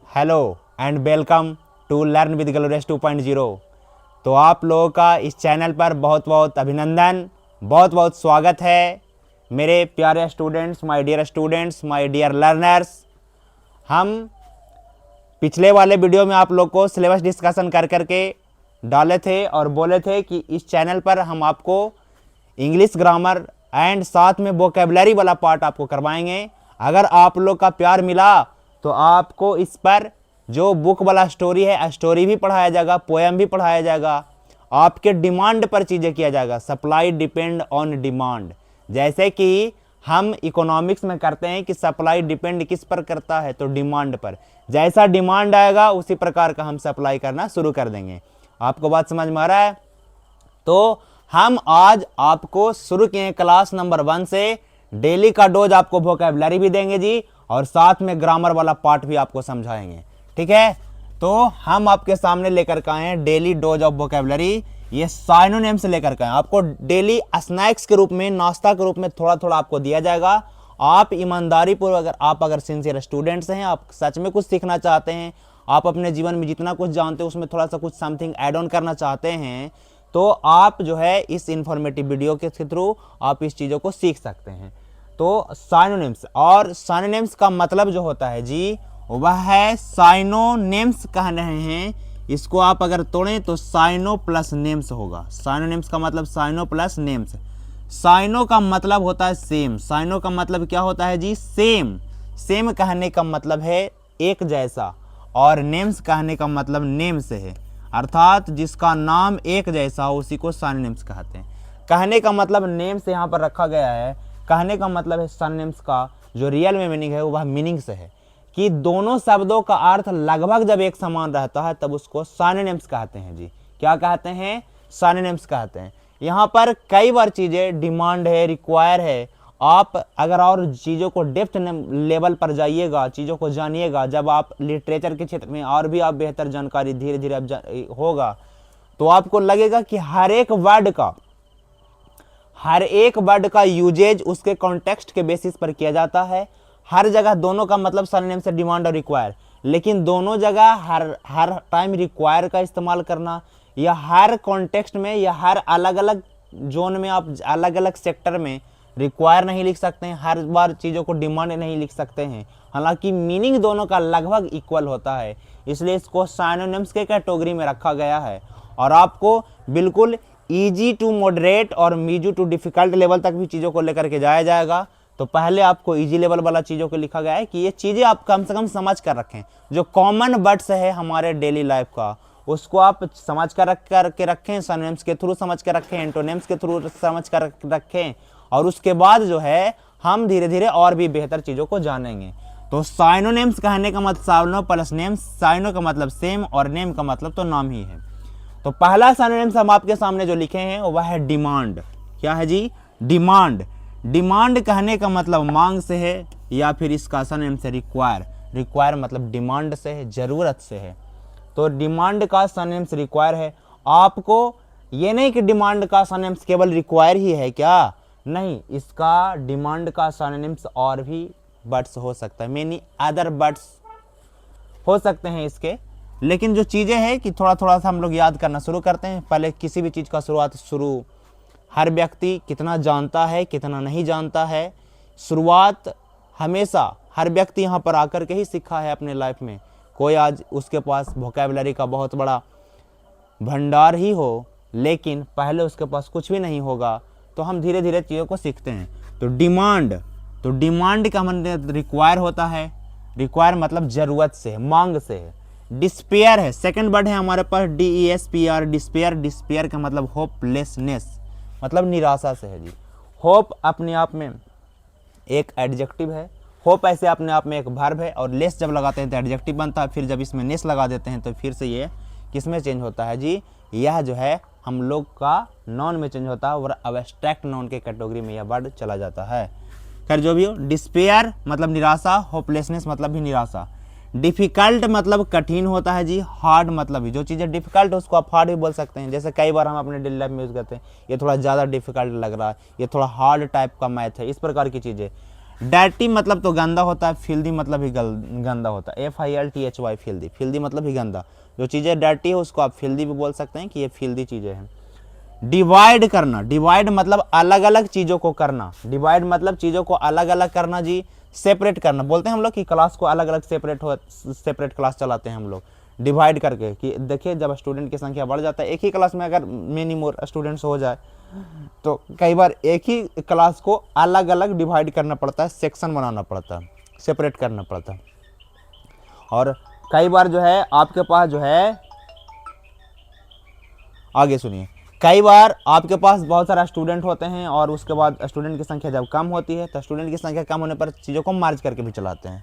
Hello and welcome to learn with glorious 2.0। तो आप लोगों का इस चैनल पर बहुत बहुत अभिनंदन, बहुत बहुत स्वागत है मेरे प्यारे स्टूडेंट्स, माय डियर लर्नर्स। हम पिछले वाले वीडियो में आप लोग को सिलेबस डिस्कशन कर करके डाले थे और बोले थे कि इस चैनल पर हम आपको इंग्लिश ग्रामर एंड साथ में वोकेबलरी वाला पार्ट आपको करवाएंगे। अगर आप लोग का प्यार मिला तो आपको इस पर जो बुक वाला स्टोरी है, स्टोरी भी पढ़ाया जाएगा, पोएम भी पढ़ाया जाएगा, आपके डिमांड पर चीज़ें किया जाएगा। Supply depend on demand. जैसे कि हम इकोनॉमिक्स में करते हैं कि सप्लाई डिपेंड किस पर करता है, तो डिमांड पर। जैसा डिमांड आएगा उसी प्रकार का हम सप्लाई करना शुरू कर देंगे। आपको बात समझ में आ रहा है? तो हम आज आपको शुरू किए क्लास नंबर 1 से डेली का डोज आपको वोकैबुलरी भी देंगे जी, और साथ में ग्रामर वाला पार्ट भी आपको समझाएंगे। ठीक है, तो हम आपके सामने लेकर के आए हैं डेली डोज ऑफ वोकैबुलरी। ये साइनोनिम्स लेकर के आए, आपको डेली स्नैक्स के रूप में, नाश्ता के रूप में थोड़ा थोड़ा आपको दिया जाएगा। आप ईमानदारी पूर्वक, आप अगर सिंसियर स्टूडेंट्स हैं, आप सच में कुछ सीखना चाहते हैं, आप अपने जीवन में जितना कुछ जानते हैं उसमें थोड़ा सा कुछ समथिंग ऐड ऑन करना चाहते हैं, तो आप जो है इस इंफॉर्मेटिव वीडियो के थ्रू आप इस चीज़ों को सीख सकते हैं। तो साइनोनिम्स, और साइनोनिम्स का मतलब जो होता है जी वह है साइनोनिम्स कह रहे हैं। इसको आप अगर तोड़ें तो साइनो प्लस नेम्स होगा। साइनोनिम्स का मतलब साइनो प्लस नेम्स। साइनो का मतलब होता है सेम। साइनो का मतलब क्या होता है जी? सेम। सेम कहने का मतलब है एक जैसा, और नेम्स कहने का मतलब नेम से है, अर्थात जिसका नाम एक जैसा हो उसी को साइनोनिम्स कहते हैं। कहने का मतलब नेम से यहाँ पर रखा गया है। कहने का मतलब है साइनोनिम्स का जो रियल में मीनिंग है वह मीनिंग से है कि दोनों शब्दों का अर्थ लगभग जब एक समान रहता है तब उसको साइनोनिम्स कहते हैं जी। क्या कहते हैं? साइनोनिम्स कहते हैं। यहाँ पर कई बार चीज़ें डिमांड है, रिक्वायर है। आप अगर और चीज़ों को डेप्थ लेवल पर जाइएगा, चीज़ों को जानिएगा, जब आप लिटरेचर के क्षेत्र में और भी आप बेहतर जानकारी धीरे धीरे अब होगा, तो आपको लगेगा कि हर एक वर्ड का यूजेज उसके कॉन्टेक्स्ट के बेसिस पर किया जाता है। हर जगह दोनों का मतलब साइनोनिम से डिमांड और रिक्वायर, लेकिन दोनों जगह हर टाइम रिक्वायर का इस्तेमाल करना, या हर कॉन्टेक्स्ट में या हर अलग अलग जोन में आप अलग अलग सेक्टर में रिक्वायर नहीं लिख सकते हैं, हर बार चीज़ों को डिमांड नहीं लिख सकते हैं। हालांकि मीनिंग दोनों का लगभग इक्वल होता है, इसलिए इसको साइनोनिम्स के कैटेगरी में रखा गया है। और आपको बिल्कुल ईजी टू मॉडरेट और मीडियम टू डिफिकल्ट लेवल तक भी चीज़ों को लेकर के जाया जाएगा। तो पहले आपको इजी लेवल वाला चीज़ों को लिखा गया है कि ये चीज़ें आप कम से कम समझ कर रखें। जो कॉमन वर्ड्स है हमारे डेली लाइफ का, उसको आप समझ कर रखें, सिनोनिम्स के थ्रू समझ कर रखें, एंटोनिम्स के थ्रू समझ कर रखें, और उसके बाद जो है हम धीरे धीरे और भी बेहतर चीज़ों को जानेंगे। तो साइनोनिम्स कहने का मतलब साइनो प्लस नेम। साइनो का मतलब सेम और नेम का मतलब तो नाम ही है। तो पहला साइनोनिम्स हम आपके सामने जो लिखे हैं वह है डिमांड। क्या है जी? डिमांड। डिमांड कहने का मतलब मांग से है, या फिर इसका साइनोनिम से रिक्वायर। रिक्वायर मतलब डिमांड से है, ज़रूरत से है। तो डिमांड का साइनोनिम से रिक्वायर है। आपको ये नहीं कि डिमांड का साइनोनिम केवल रिक्वायर ही है, क्या? नहीं, इसका डिमांड का साइनोनिम्स और भी वर्ड्स हो सकता है, मेनी अदर वर्ड्स हो सकते हैं इसके। लेकिन जो चीज़ें हैं कि थोड़ा थोड़ा सा हम लोग याद करना शुरू करते हैं। पहले किसी भी चीज़ का शुरू हर व्यक्ति कितना जानता है, कितना नहीं जानता है। शुरुआत हमेशा हर व्यक्ति यहाँ पर आकर के ही सीखा है अपने लाइफ में। कोई आज उसके पास वोकैबुलरी का बहुत बड़ा भंडार ही हो, लेकिन पहले उसके पास कुछ भी नहीं होगा, तो हम धीरे धीरे चीज़ों को सीखते हैं। तो डिमांड का मतलब रिक्वायर होता है। रिक्वायर मतलब ज़रूरत से है, मांग से है। डिस्पेयर है, सेकंड वर्ड है हमारे पास DESPER, डिस्पेयर। डिस्पेयर का मतलब होपलेसनेस, मतलब निराशा से है जी। होप अपने आप में एक एडजेक्टिव है। होप ऐसे अपने आप में एक वर्ब है, और लेस जब लगाते हैं तो एडजेक्टिव बनता है, फिर जब इसमें नेस लगा देते हैं तो फिर से ये किस में चेंज होता है जी? यह जो है हम लोग का नॉन में चेंज होता है, और अब्स्ट्रैक्ट नॉन के कैटेगरी में यह वर्ड चला जाता है। खैर जो भी हो, डिस्पेयर मतलब निराशा, होपलेसनेस मतलब भी निराशा। डिफ़िकल्ट मतलब कठिन होता है जी। हार्ड मतलब भी, जो चीज़ें डिफ़िकल्ट है उसको आप हार्ड भी बोल सकते हैं। जैसे कई बार हम अपने डेली लाइफ में यूज़ करते हैं, ये थोड़ा ज़्यादा डिफ़िकल्ट लग रहा है, ये थोड़ा हार्ड टाइप का मैथ है, इस प्रकार की चीज़ें। डर्टी मतलब तो गंदा होता है, फिल्दी मतलब ही गंदा होता है, FILTHY फिल्दी, फिल्दी मतलब ही गंदा। जो चीज़ें डर्टी है उसको आप फिल्दी भी बोल सकते हैं कि ये फिल्दी चीज़ें हैं। डिवाइड करना, डिवाइड मतलब अलग अलग चीज़ों को करना, डिवाइड मतलब चीज़ों को अलग अलग करना जी। सेपरेट करना, बोलते हैं हम लोग कि क्लास को अलग अलग सेपरेट क्लास चलाते हैं हम लोग डिवाइड करके, कि देखिए जब स्टूडेंट की संख्या बढ़ जाता है, एक ही क्लास में अगर मेनी मोर स्टूडेंट्स हो जाए तो कई बार एक ही क्लास को अलग अलग डिवाइड करना पड़ता है, सेक्शन बनाना पड़ता है, सेपरेट करना पड़ता है। और कई बार जो है आपके पास जो है, आगे सुनिए, कई बार आपके पास बहुत सारा स्टूडेंट होते हैं और उसके बाद स्टूडेंट की संख्या जब कम होती है तो स्टूडेंट की संख्या कम होने पर चीज़ों को मार्ज करके भी चलाते हैं।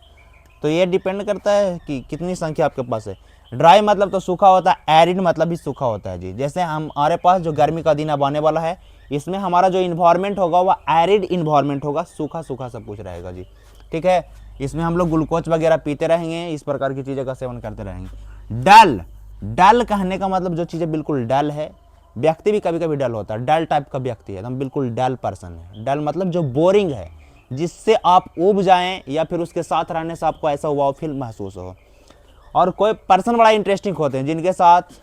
तो ये डिपेंड करता है कि कितनी संख्या आपके पास है। ड्राई मतलब तो सूखा होता है, एरिड मतलब भी सूखा होता है जी। जैसे हमारे पास जो गर्मी का दिन अब आने वाला है, इसमें हमारा जो इन्वायरमेंट होगा वह एरिड इन्वायरमेंट होगा, सूखा सूखा सब कुछ रहेगा जी। ठीक है, इसमें हम लोग ग्लूकोज वगैरह पीते रहेंगे, इस प्रकार की चीज़ों का सेवन करते रहेंगे। डल, डल कहने का मतलब जो चीज़ें बिल्कुल डल है, व्यक्ति भी कभी कभी डल होता है, डल टाइप का व्यक्ति है, एकदम बिल्कुल डल पर्सन है। डल मतलब जो बोरिंग है, जिससे आप उब जाएं या फिर उसके साथ रहने से आपको ऐसा वाव फील महसूस हो। और कोई पर्सन बड़ा इंटरेस्टिंग होते हैं जिनके साथ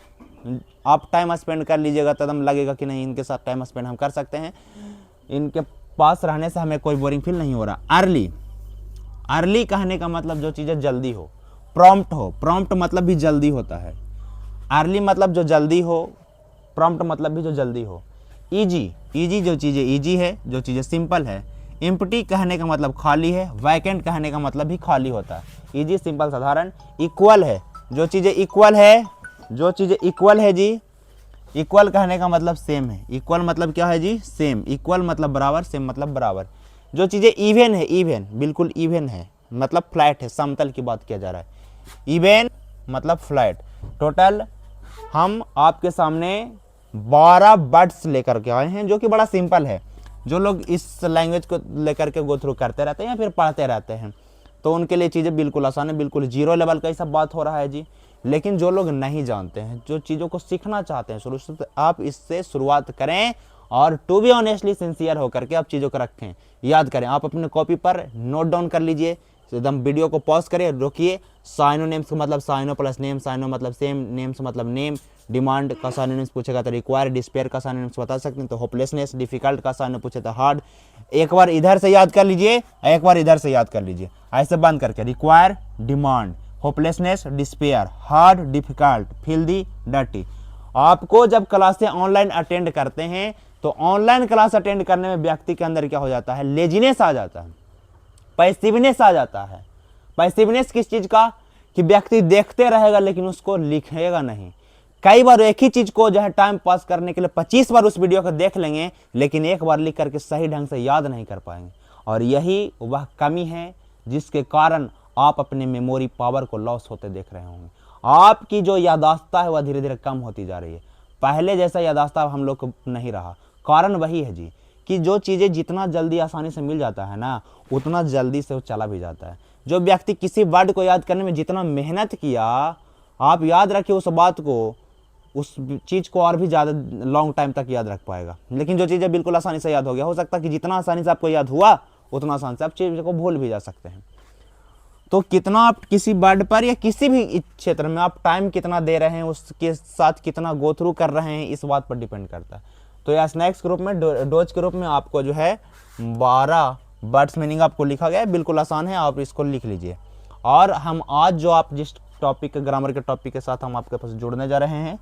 आप टाइम स्पेंड कर लीजिएगा तो एकदम लगेगा कि नहीं इनके साथ टाइम स्पेंड हम कर सकते हैं, इनके पास रहने से हमें कोई बोरिंग फील नहीं हो रहा। अर्ली, अर्ली कहने का मतलब जो चीज़ें जल्दी हो, प्रॉम्प्ट हो, प्रॉम्प्ट मतलब भी जल्दी होता है, अर्ली मतलब जो जल्दी हो, प्रॉम्प्ट मतलब भी जो जल्दी हो। ईजी, ईजी जो चीज़ें ईजी है, जो चीज़ें सिंपल है। एम्प्टी कहने का मतलब खाली है, वैकेंट कहने का मतलब भी खाली होता है। ईजी, सिंपल, साधारण। इक्वल है, जो चीज़ें इक्वल है, जो चीज़ें इक्वल है जी, इक्वल कहने का मतलब सेम है। इक्वल मतलब क्या है जी, सेम। इक्वल मतलब बराबर, सेम मतलब बराबर। जो चीज़ें इवन है, इवन बिल्कुल इवन है मतलब फ्लैट है, समतल की बात किया जा रहा है। इवन मतलब फ्लैट। टोटल हम आपके सामने 12 वर्ड्स लेकर के आए हैं जो कि बड़ा सिंपल है। जो लोग इस लैंग्वेज को लेकर के गो थ्रू करते रहते हैं या फिर पढ़ते रहते हैं तो उनके लिए चीज़ें बिल्कुल आसान है, बिल्कुल जीरो लेवल का ही सब बात हो रहा है जी। लेकिन जो लोग नहीं जानते हैं, जो चीज़ों को सीखना चाहते हैं शुरू से, तो आप इससे शुरुआत करें और टू बी ऑनेस्टली सिंसियर होकर के आप चीज़ों को रखें, याद करें। आप अपने कॉपी पर नोट डाउन कर लीजिए, एकदम वीडियो को पॉज करिए, रोकिए। साइनोनिम्स का मतलब साइनो प्लस नेम, साइनो मतलब सेम, नेम्स मतलब नेम। डिमांड का साइनोनिम्स पूछेगा तो रिक्वायर, डिस्पेयर का साइनोनिम्स बता सकते हैं तो होपलेसनेस, डिफिकल्ट का साइनो पूछे तो हार्ड। एक बार इधर से याद कर लीजिए, एक बार इधर से याद कर लीजिए, ऐसे बंद करके। Require, demand, hopelessness, despair, hard, difficult, filthy, dirty. आपको जब क्लासें ऑनलाइन अटेंड करते हैं तो ऑनलाइन क्लास अटेंड करने में व्यक्ति के अंदर क्या हो जाता है, लेजीनेस आ जाता है, पैसिवनेस आ जाता है। पैसिवनेस किस चीज का, कि व्यक्ति देखते रहेगा लेकिन उसको लिखेगा नहीं। कई बार एक ही चीज को जो है टाइम पास करने के लिए 25 बार उस वीडियो को देख लेंगे लेकिन एक बार लिख करके सही ढंग से याद नहीं कर पाएंगे। और यही वह कमी है जिसके कारण आप अपने मेमोरी पावर को लॉस होते देख रहे होंगे। आपकी जो याददाश्त है वह धीरे धीरे कम होती जा रही है, पहले जैसा याददाश्त हम लोग को नहीं रहा। कारण वही है जी कि जो चीज़ें जितना जल्दी आसानी से मिल जाता है ना, उतना जल्दी से वो चला भी जाता है। जो व्यक्ति किसी वर्ड को याद करने में जितना मेहनत किया, आप याद रखिए उस बात को, उस चीज़ को और भी ज़्यादा लॉन्ग टाइम तक याद रख पाएगा। लेकिन जो चीज़ें बिल्कुल आसानी से याद हो गया, हो सकता है कि जितना आसानी से आपको याद हुआ उतना आसान से आप चीज़ को भूल भी जा सकते हैं। तो कितना आप किसी वर्ड पर या किसी भी क्षेत्र में आप टाइम कितना दे रहे हैं, उसके साथ कितना गो थ्रू कर रहे हैं, इस बात पर डिपेंड करता है। तो या स्नैक्स ग्रुप में, डोज के रूप में आपको जो है 12 वर्ड्स मीनिंग आपको लिखा गया है, बिल्कुल आसान है, आप इसको लिख लीजिए। और हम आज जो आप जिस टॉपिक, ग्रामर के टॉपिक के साथ हम आपके पास जुड़ने जा रहे हैं,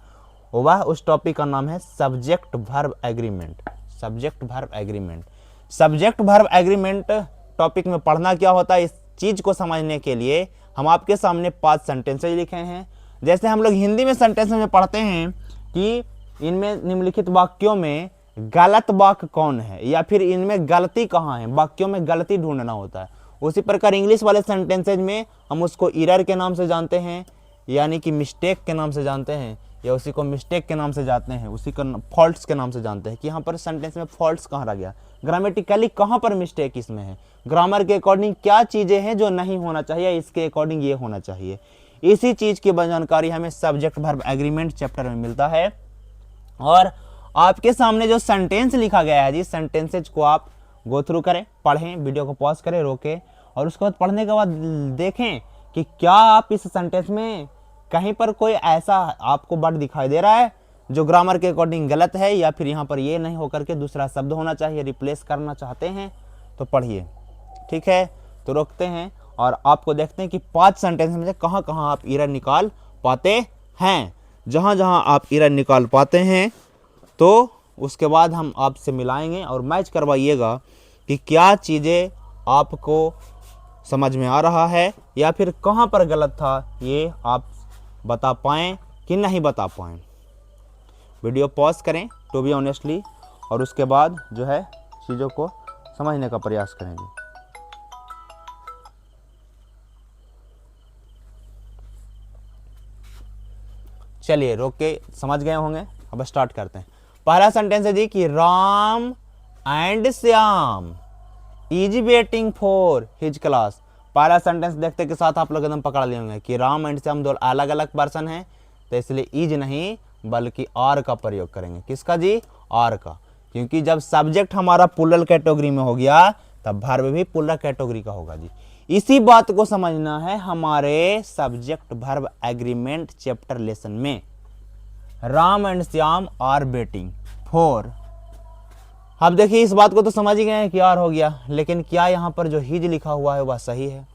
वह उस टॉपिक का नाम है subject verb agreement. Subject verb agreement, subject verb agreement topic में पढ़ना क्या होता है, इस चीज को समझने के लिए हम आपके सामने 5 सेंटेंसेज लिखे हैं। जैसे हम लोग हिंदी में सेंटेंस में पढ़ते हैं कि इनमें निम्नलिखित वाक्यों में गलत वाक्य कौन है या फिर इनमें गलती कहाँ है, वाक्यों में गलती ढूंढना होता है। उसी प्रकार इंग्लिश वाले सेंटेंसेज में हम उसको एरर के नाम से जानते हैं, यानी कि मिस्टेक के नाम से जानते हैं, या उसी को मिस्टेक के नाम से जानते हैं, उसी को फॉल्ट्स के नाम से जानते हैं कि यहाँ पर सेंटेंस में फॉल्ट्स कहाँ रह गया, ग्रामेटिकली कहाँ पर मिस्टेक इसमें है, ग्रामर के अकॉर्डिंग क्या चीज़ें हैं जो नहीं होना चाहिए, इसके अकॉर्डिंग ये होना चाहिए। इसी चीज़ की जानकारी हमें सब्जेक्ट वर्ब एग्रीमेंट चैप्टर में मिलता है। और आपके सामने जो सेंटेंस लिखा गया है जी, सेंटेंसेज को आप गो थ्रू करें, पढ़ें, वीडियो को पॉज करें, रोकें और उसके बाद पढ़ने के बाद देखें कि क्या आप इस सेंटेंस में कहीं पर कोई ऐसा आपको वर्ड दिखाई दे रहा है जो ग्रामर के अकॉर्डिंग गलत है, या फिर यहाँ पर ये नहीं होकर के दूसरा शब्द होना चाहिए, रिप्लेस करना चाहते हैं तो पढ़िए। ठीक है, तो रोकते हैं और आपको देखते हैं कि 5 सेंटेंस में से कहाँ कहाँ आप एरर निकाल पाते हैं। जहाँ जहाँ आप एरर निकाल पाते हैं तो उसके बाद हम आपसे मिलाएंगे और मैच करवाइएगा कि क्या चीज़ें आपको समझ में आ रहा है या फिर कहाँ पर गलत था, ये आप बता पाएँ कि नहीं बता पाएँ। वीडियो पॉज करें टू बी ऑनेस्टली और उसके बाद जो है चीज़ों को समझने का प्रयास करेंगे। चलिए रोक के समझ गए होंगे, अब स्टार्ट करते हैं। पहला सेंटेंस है जी कि Ram and Shyam is waiting for his class. पहला सेंटेंस देखते के साथ आप लोग एकदम पकड़ लिए होंगे कि राम एंड श्याम दो अलग अलग पर्सन हैं, तो इसलिए इज नहीं बल्कि आर का प्रयोग करेंगे। किसका जी? आर का, क्योंकि जब सब्जेक्ट हमारा प्लूरल कैटेगरी में हो गया तब वर्ब भी प्लूरल कैटेगरी का होगा जी। इसी बात को समझना है हमारे subject verb agreement chapter lesson में। Ram and Shyam are waiting for. अब देखिए इस बात को तो समझ ही गए हैं कि आर हो गया, लेकिन क्या यहाँ पर जो हिज लिखा हुआ है वह सही है?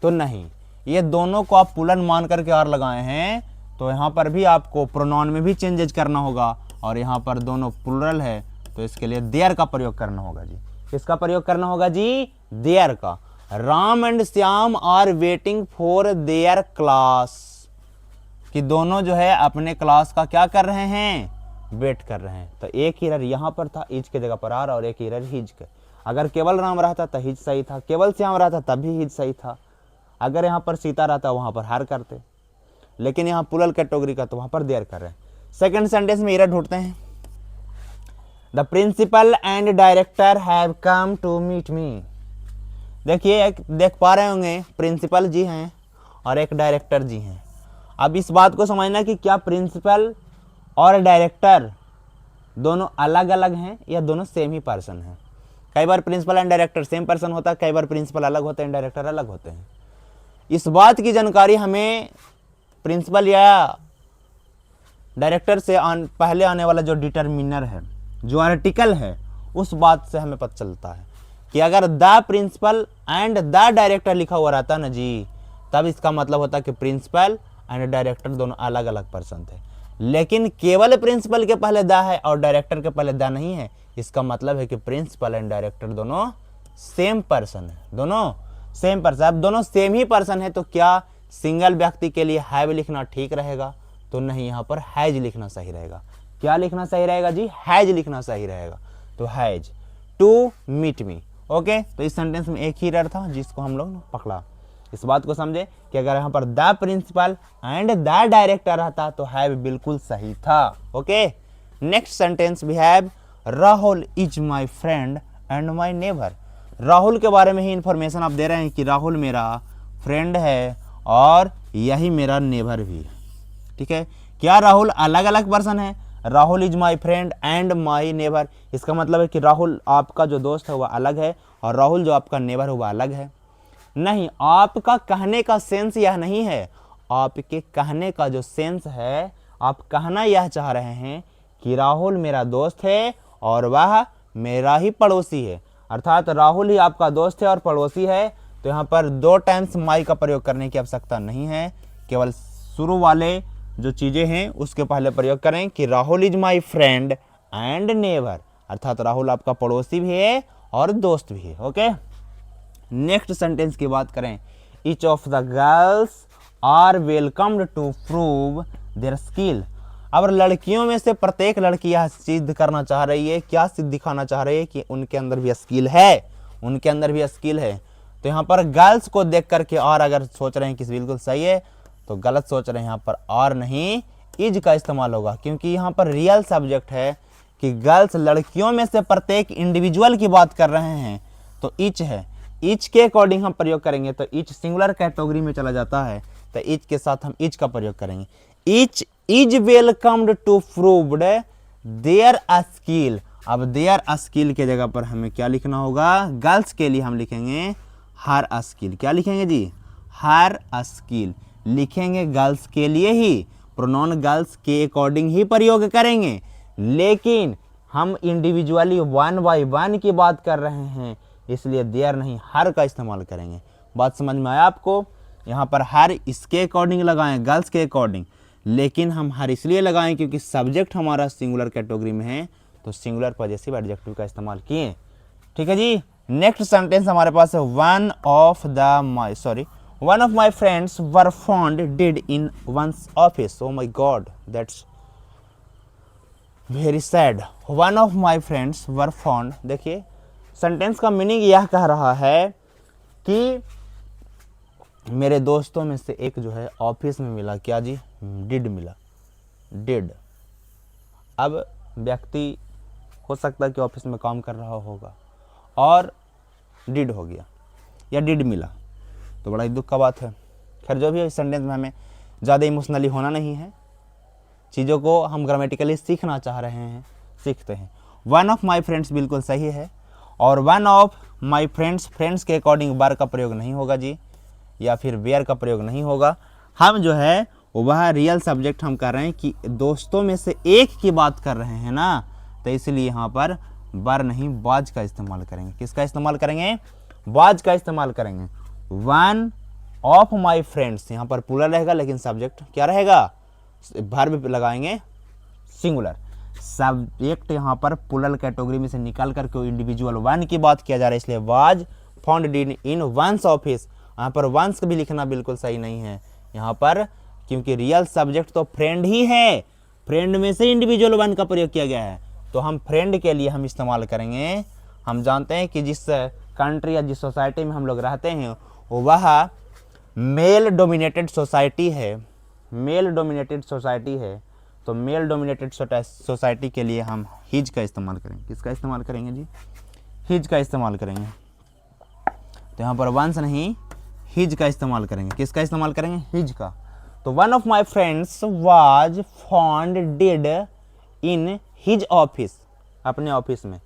तो नहीं, ये दोनों को आप प्लूरल मान करके आर लगाए हैं, तो यहाँ पर भी आपको प्रोनाउन में भी चेंजेज करना होगा और यहाँ पर दोनों प्लूरल है तो इसके लिए देयर का प्रयोग करना होगा जी। किसका प्रयोग करना होगा जी? देयर का। Ram and Shyam are waiting for their class, कि दोनों जो है अपने क्लास का क्या कर रहे हैं? वेट कर रहे हैं। तो एक एरर यहाँ पर था इज के जगह पर आर और एक एरर हिज के। अगर केवल राम रहता तो हिज सही था, केवल श्याम रहता तब भी हिज सही था, अगर यहाँ पर सीता रहता वहाँ पर हार करते, लेकिन यहाँ प्लूरल कैटेगरी का तो वहाँ पर देयर कर रहे हैं। सेकंड सेंटेंस में एरर ढूंढते हैं। The principal and director have come to meet me. देखिए देख पा रहे होंगे प्रिंसिपल जी हैं और एक डायरेक्टर जी हैं। अब इस बात को समझना कि क्या प्रिंसिपल और डायरेक्टर दोनों अलग अलग हैं या दोनों सेम ही पर्सन हैं। कई बार principal and director same person होता है, कई बार प्रिंसिपल अलग होते हैं, डायरेक्टर अलग होते हैं। इस बात की जानकारी हमें प्रिंसिपल या डायरेक्टर से पहले आने वाला जो डिटरमिनर है, जो आर्टिकल है, उस बात से हमें पता चलता है कि अगर the principal and the director लिखा हुआ रहता ना जी, तब इसका मतलब होता कि प्रिंसिपल एंड डायरेक्टर दोनों अलग अलग पर्सन थे। लेकिन केवल प्रिंसिपल के पहले द है और डायरेक्टर के पहले द नहीं है, इसका मतलब है कि प्रिंसिपल एंड डायरेक्टर दोनों सेम पर्सन है, दोनों सेम पर्सन। अब दोनों सेम ही पर्सन है तो क्या सिंगल व्यक्ति के लिए हैव लिखना ठीक रहेगा? तो नहीं, यहाँ पर हैज लिखना सही रहेगा। क्या लिखना सही रहेगा जी? हैज लिखना सही रहेगा। तो has to meet me. Okay, तो इस सेंटेंस में एक ही एरर था जिसको हम लोग पकड़ा। इस बात को समझे कि अगर यहाँ पर the principal and the director रहता तो हैव बिल्कुल सही था। Okay, next sentence we have Rahul is my friend and my neighbour. Rahul के बारे में ही इंफॉर्मेशन आप दे रहे हैं कि राहुल मेरा फ्रेंड है और यही मेरा नेबर भी है। ठीक है, क्या राहुल अलग अलग पर्सन है? Rahul is my friend and my neighbour, इसका मतलब है कि राहुल आपका जो दोस्त है वह अलग है और राहुल जो आपका नेबर है वह अलग है। नहीं, आपका कहने का सेंस यह नहीं है। आपके कहने का जो सेंस है, आप कहना यह चाह रहे हैं कि राहुल मेरा दोस्त है और वह मेरा ही पड़ोसी है, अर्थात राहुल ही आपका दोस्त है और पड़ोसी है। तो यहाँ पर 2 टाइम्स माई का प्रयोग करने की आवश्यकता नहीं है, केवल शुरू वाले जो चीज़ें हैं उसके पहले प्रयोग करें कि Rahul is my friend and neighbour, अर्थात राहुल आपका पड़ोसी भी है और दोस्त भी है। ओके, नेक्स्ट सेंटेंस की बात करें। Each of the girls are welcomed to prove their skill. अब लड़कियों में से प्रत्येक लड़की यह सिद्ध करना चाह रही है, क्या सिद्ध दिखाना चाह रही है कि उनके अंदर भी स्किल है, उनके अंदर भी स्किल है। तो यहाँ पर गर्ल्स को देख करके और अगर सोच रहे हैं कि बिल्कुल सही है तो गलत सोच रहे हैं। यहाँ पर और नहीं इज का इस्तेमाल होगा, क्योंकि यहाँ पर रियल सब्जेक्ट है कि गर्ल्स लड़कियों में से प्रत्येक इंडिविजुअल की बात कर रहे हैं, तो इच है। इच के अकॉर्डिंग हम प्रयोग करेंगे तो इच सिंगुलर कैटेगरी में चला जाता है, तो इच के साथ हम इच का प्रयोग करेंगे। Each is welcomed to proved their skill. अब देयर स्किल के जगह पर हमें क्या लिखना होगा, गर्ल्स के लिए हम लिखेंगे हर स्किल। क्या लिखेंगे जी, हर स्किल लिखेंगे, गर्ल्स के लिए ही, प्रोनाउन गर्ल्स के अकॉर्डिंग ही प्रयोग करेंगे। लेकिन हम इंडिविजुअली वन बाय वन की बात कर रहे हैं, इसलिए देयर नहीं हर का इस्तेमाल करेंगे। बात समझ में आया आपको? यहाँ पर हर इसके अकॉर्डिंग लगाएं, गर्ल्स के अकॉर्डिंग, लेकिन हम हर इसलिए लगाएं क्योंकि सब्जेक्ट हमारा सिंगुलर कैटेगरी में है, तो सिंगुलर पॉजेसिव एडजेक्टिव का इस्तेमाल किए। ठीक है जी। नेक्स्ट सेंटेंस हमारे पास है one of my friends were found dead in one's office. Oh my God, that's very sad. One of my friends were found, देखिए सेंटेंस का मीनिंग यह कह रहा है कि मेरे दोस्तों में से एक जो है ऑफिस में मिला। क्या जी, डिड मिला, डिड। अब व्यक्ति हो सकता है कि ऑफिस में काम कर रहा होगा और डिड हो गया या डिड मिला, तो बड़ा ही दुख का बात है। खैर जो भी है, इस सेंटेंस में हमें ज़्यादा इमोशनली होना नहीं है, चीज़ों को हम ग्रामेटिकली सीखना चाह रहे हैं, सीखते हैं। वन ऑफ माई फ्रेंड्स बिल्कुल सही है, और वन ऑफ माई फ्रेंड्स के अकॉर्डिंग वर का प्रयोग नहीं होगा जी, या फिर वेयर का प्रयोग नहीं होगा। हम जो है वह रियल सब्जेक्ट हम कर रहे हैं कि दोस्तों में से एक की बात कर रहे हैं ना, तो इसलिए यहाँ पर वर नहीं वाज का इस्तेमाल करेंगे। किसका इस्तेमाल करेंगे, वाज का इस्तेमाल करेंगे। वन ऑफ माई फ्रेंड्स, यहाँ पर प्लूरल रहेगा, लेकिन सब्जेक्ट क्या रहेगा, वर्ब लगाएंगे सिंगुलर। सब्जेक्ट यहाँ पर प्लूरल कैटेगरी में से निकाल करके इंडिविजुअल वन की बात किया जा रहा है, इसलिए was found in one's office. यहाँ पर वंस भी लिखना बिल्कुल सही नहीं है यहाँ पर, क्योंकि रियल सब्जेक्ट तो फ्रेंड ही है, फ्रेंड में से इंडिविजुअल वन का प्रयोग किया गया है, तो हम फ्रेंड के लिए हम इस्तेमाल करेंगे। हम जानते हैं कि जिस कंट्री या जिस सोसाइटी में हम लोग रहते हैं वह मेल डोमिनेटेड सोसाइटी है, मेल डोमिनेटेड सोसाइटी है, तो मेल डोमिनेटेड सोसाइटी के लिए हम हिज का इस्तेमाल करेंगे। किसका इस्तेमाल करेंगे जी, हिज का इस्तेमाल करेंगे। तो यहाँ पर वंस नहीं हिज का इस्तेमाल करेंगे। किसका इस्तेमाल करेंगे, हिज का। तो one of my friends was found dead in his office, अपने ऑफिस में।